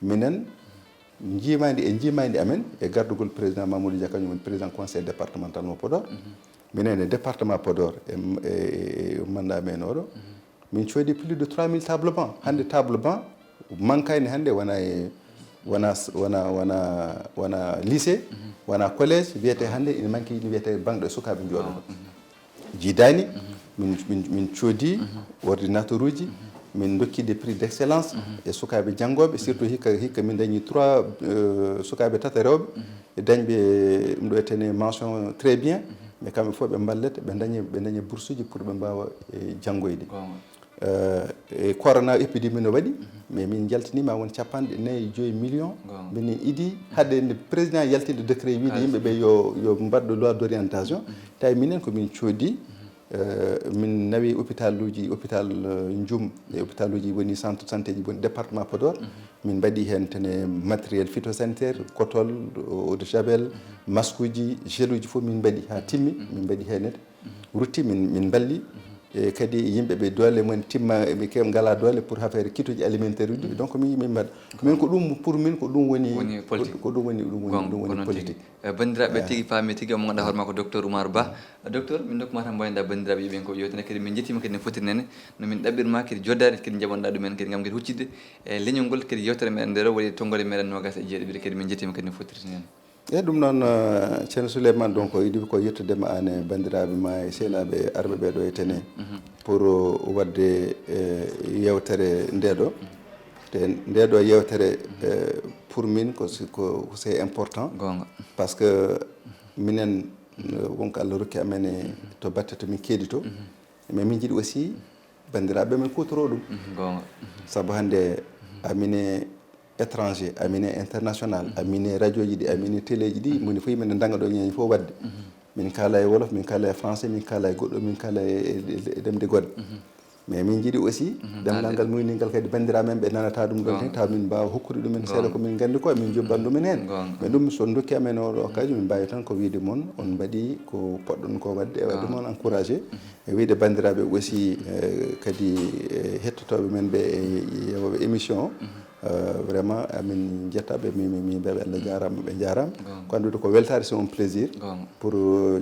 C: minen jimadi amen e gardugol président Mamadou Dia kañum woni président conseil départemental mo Podor minen e département Podor e mandat men oɗo min coodi plus de 3000 table banc hande table banc mankani hande wona lycée wona collège wiyete hande ina manki ne wiyete banque de sukaɓe jooɗoɗo jidani min coodi ordinateur uji min dokki des prix d'excellence e sukaɓe janggoɓe surtout hikka min dañi 3 sukaɓe tata rewɓe e dañɓe ɗum ɗo etene mention très bien mais kamɓe fof ɓe ballete ɓe dañi bourse uji pour ɓe mbawa janggoyde e corona épidémie no waɗi mais min jaltinima won 45 millions minen idi hadde nde président yaltinde décret wiide yimɓeɓe yo mbaɗɗo loi d' orientation tawi minen komin coodi min nawi hôpital Ndioum e hôpital uji woni centre santé ji woni département Podor min mbaɗi hen tene matériel phytosanitaire kotol eau de javel masque uji gel uji fof min mbaɗi ha timmi min mbaɗi hen rutti min balli e kadi yimɓe ɓe doole mumen timma ɓe keɓ ngala doole pour affaire kituji alimentaire uji donc min mbaɗa min ko ɗum pour min ko ɗum woni ko ɗum woni politique
B: bandiraɓe tigui paami tigui omo ganduɗa hoorema ko docteur Oumar Ba docteur min dokkuma tan mboyanda bandiraɓe yiɓen ko yewtene kadi min jettima kadi no fotiri nene no min ɗaɓɓirma kadi joddade kadi jaɓanɗa ɗumen kadi gam kadi huccidde e leñol ngol kadi yewtere meɗen nde ɗo waɗi tonggode meɗen nogas e jeeɗiɓiɗe kadi min jettima kadi no fotiri nene
C: e ɗum noon ceerno Souleymane donc yiɗi ko yettudema an e bandiraɓe ma e sehlaɓe arɓe ɓeɗo e tene pour wadde yewtere ndeɗo te ndeɗo yewtere pour min ko c'est important
B: gonga
C: par ce que minen wonko Allah rokki amen e to batte to min keedi to mais min jiiɗi aussi bandiraɓe men kutoro ɗum
B: gonga
C: saabu hande amine étranger amine international amine radio ji ɗi amine télé ji ɗi moni fof yimɓe daga ɗo ñeñi fof wadde min kala e wolof min kala e français min kala e goɗɗo min kala e ɗemde goɗɗe mais min jiiɗi aussi demgal ngal muyningal kadi bandiraɓe men ɓe nanata ɗum ɗon hen taw min mbawa hokkude ɗumen seeɗa komin gandi ko min jobban ɗumen hen mais ɗum so dokki amen oɗo occasion min mbawi tan ko wiide moon on mbaɗi ko poɗɗon ko wadde e wadde moon encouragé e wiide bandiraɓe aussi kadi hettotoɓe men ɓe e yewoɓe émission vraiment amin jettaɓe min mbiyaɓe Allah jarama ɓe jarama ko andude ko weltare c'est un plaisir pour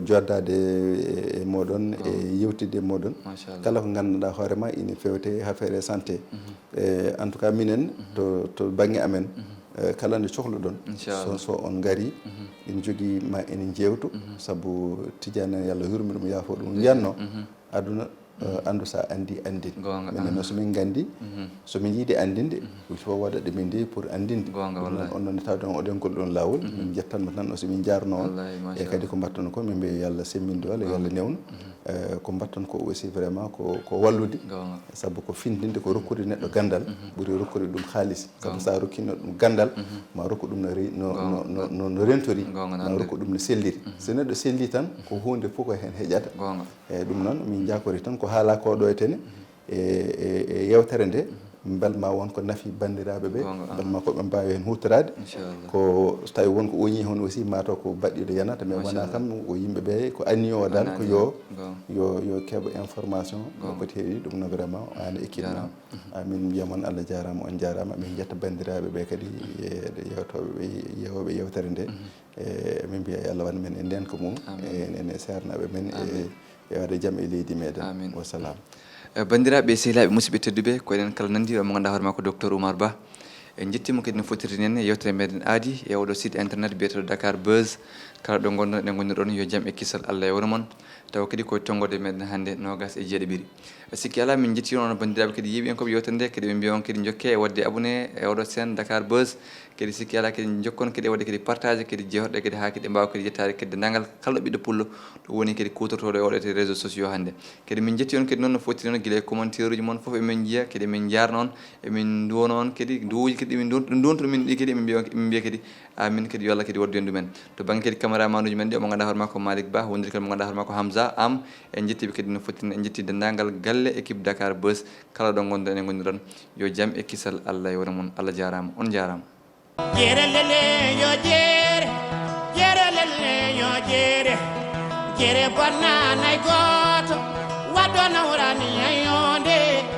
C: joddade e moɗon e yewtidde e moɗon kala ko ganduɗa hoorema ina fewte affaire santé en tout cas minen to banggue amen kala nde cohluɗon so on gari ina jogui ma enen jewtu saabu Tidiane yo Allah yurmi ɗum yaafo ɗum yiyanno aduna andu sa andi andin minen noon somin gandi somin yiide andinde il faut waɗaɗe min nde pour andinde on noon tawde on oɗen gol ɗon lawol min jettanmo tan somin jarno on e kadi ko mbatton ko min mbiya yo Allah semminde walla yo Allah newno ko mbatton ko aussi vraiment ko wallude saabu ko findinde ko rokkude neɗɗo gandal ɓuuri rokkude ɗum haalis saabu sa rokkino ɗum gandal ma rokku ɗum no rentori ma rokku ɗum no selliri so neɗɗo selli tan ko hunde fof ko hen heƴata e ɗum noon min jakori tan ko haala ko ɗo e tene e yewtere nde belma wonko nafi bandiraɓe ɓe belma koɓe mbawi hen hutorade ko so tawi wonko oñi hon aussi mataw ko baɗɗiɗo yanata mais wona kam o yimɓeɓe ko anni o dal ko yo keeɓa information ko foti heewi ɗum no vraiment an équipe ma amin mbiyamon Allah jarama on jarama min jetta bandiraɓe ɓe kadi yewtoɓe yewoɓe yewtere nde e min mbiya Allah wan men e ndenka mum ene sernaɓe men e wade jaam e leydi meɗen wassalam
B: bandiraɓe sehlaɓe musidɓe tedduɓe ko enen kala nandi mo ganduɗa hoorema ko docteur Oumar Ba en jettima kadi no fotirti nenne yewtere meɗen aadi e oɗo site internet biyeteɗo Dakar Buzz kala ɗo gonɗon eɗen gonni ɗon yo jaam e kissal Allah e wona moon taw kadi koye tonggode meɗen hannde nogas e jeeɗiɓiɗi sikki ala min jetti on bandiraɓe kadi yiiɓi en koɓe yewtere nde kadi ɓe mbiya on kadi jokke e wadde abonné e oɗo chaîne Dakar Buzz kadi sikki ala kadi jokkon kadi e wadde kadi partage kadi jeehoɗe kadi ha kadi mbawa kadi yettade kadi dendagal kala ɓiɗɗo pullo ɗo woni kadi kutortoɗo e oɗo te réseaux sociaux hannde kadi min jetti on kadi noon no fotiri noon guila e commentaire uji moon foof emin jiiya kadi emin jarno on emin duwono on kadi duwuji kadi ɗimin dontuɗo min ɗi kadi emin mbiya kadi amin kadi yo Allah kadi waddu en ɗumen to banggue kadi caméraman uji men ɗi omo ganduɗa hoorema ko Malick Ba wondiri kadi mo ganduɗa hoorema ko Hamza Am en jettiɓe kadi no fotiri en jetti dendagal galle équipe Dakar Buzz kala ɗo gonɗo enen gondi ɗon yo jaam e kissal Allah e wona moon Allah jarama on jarama
A: Jerelele yo jere, jerelele yo jere bonna nay goto, wadona urani ayonde.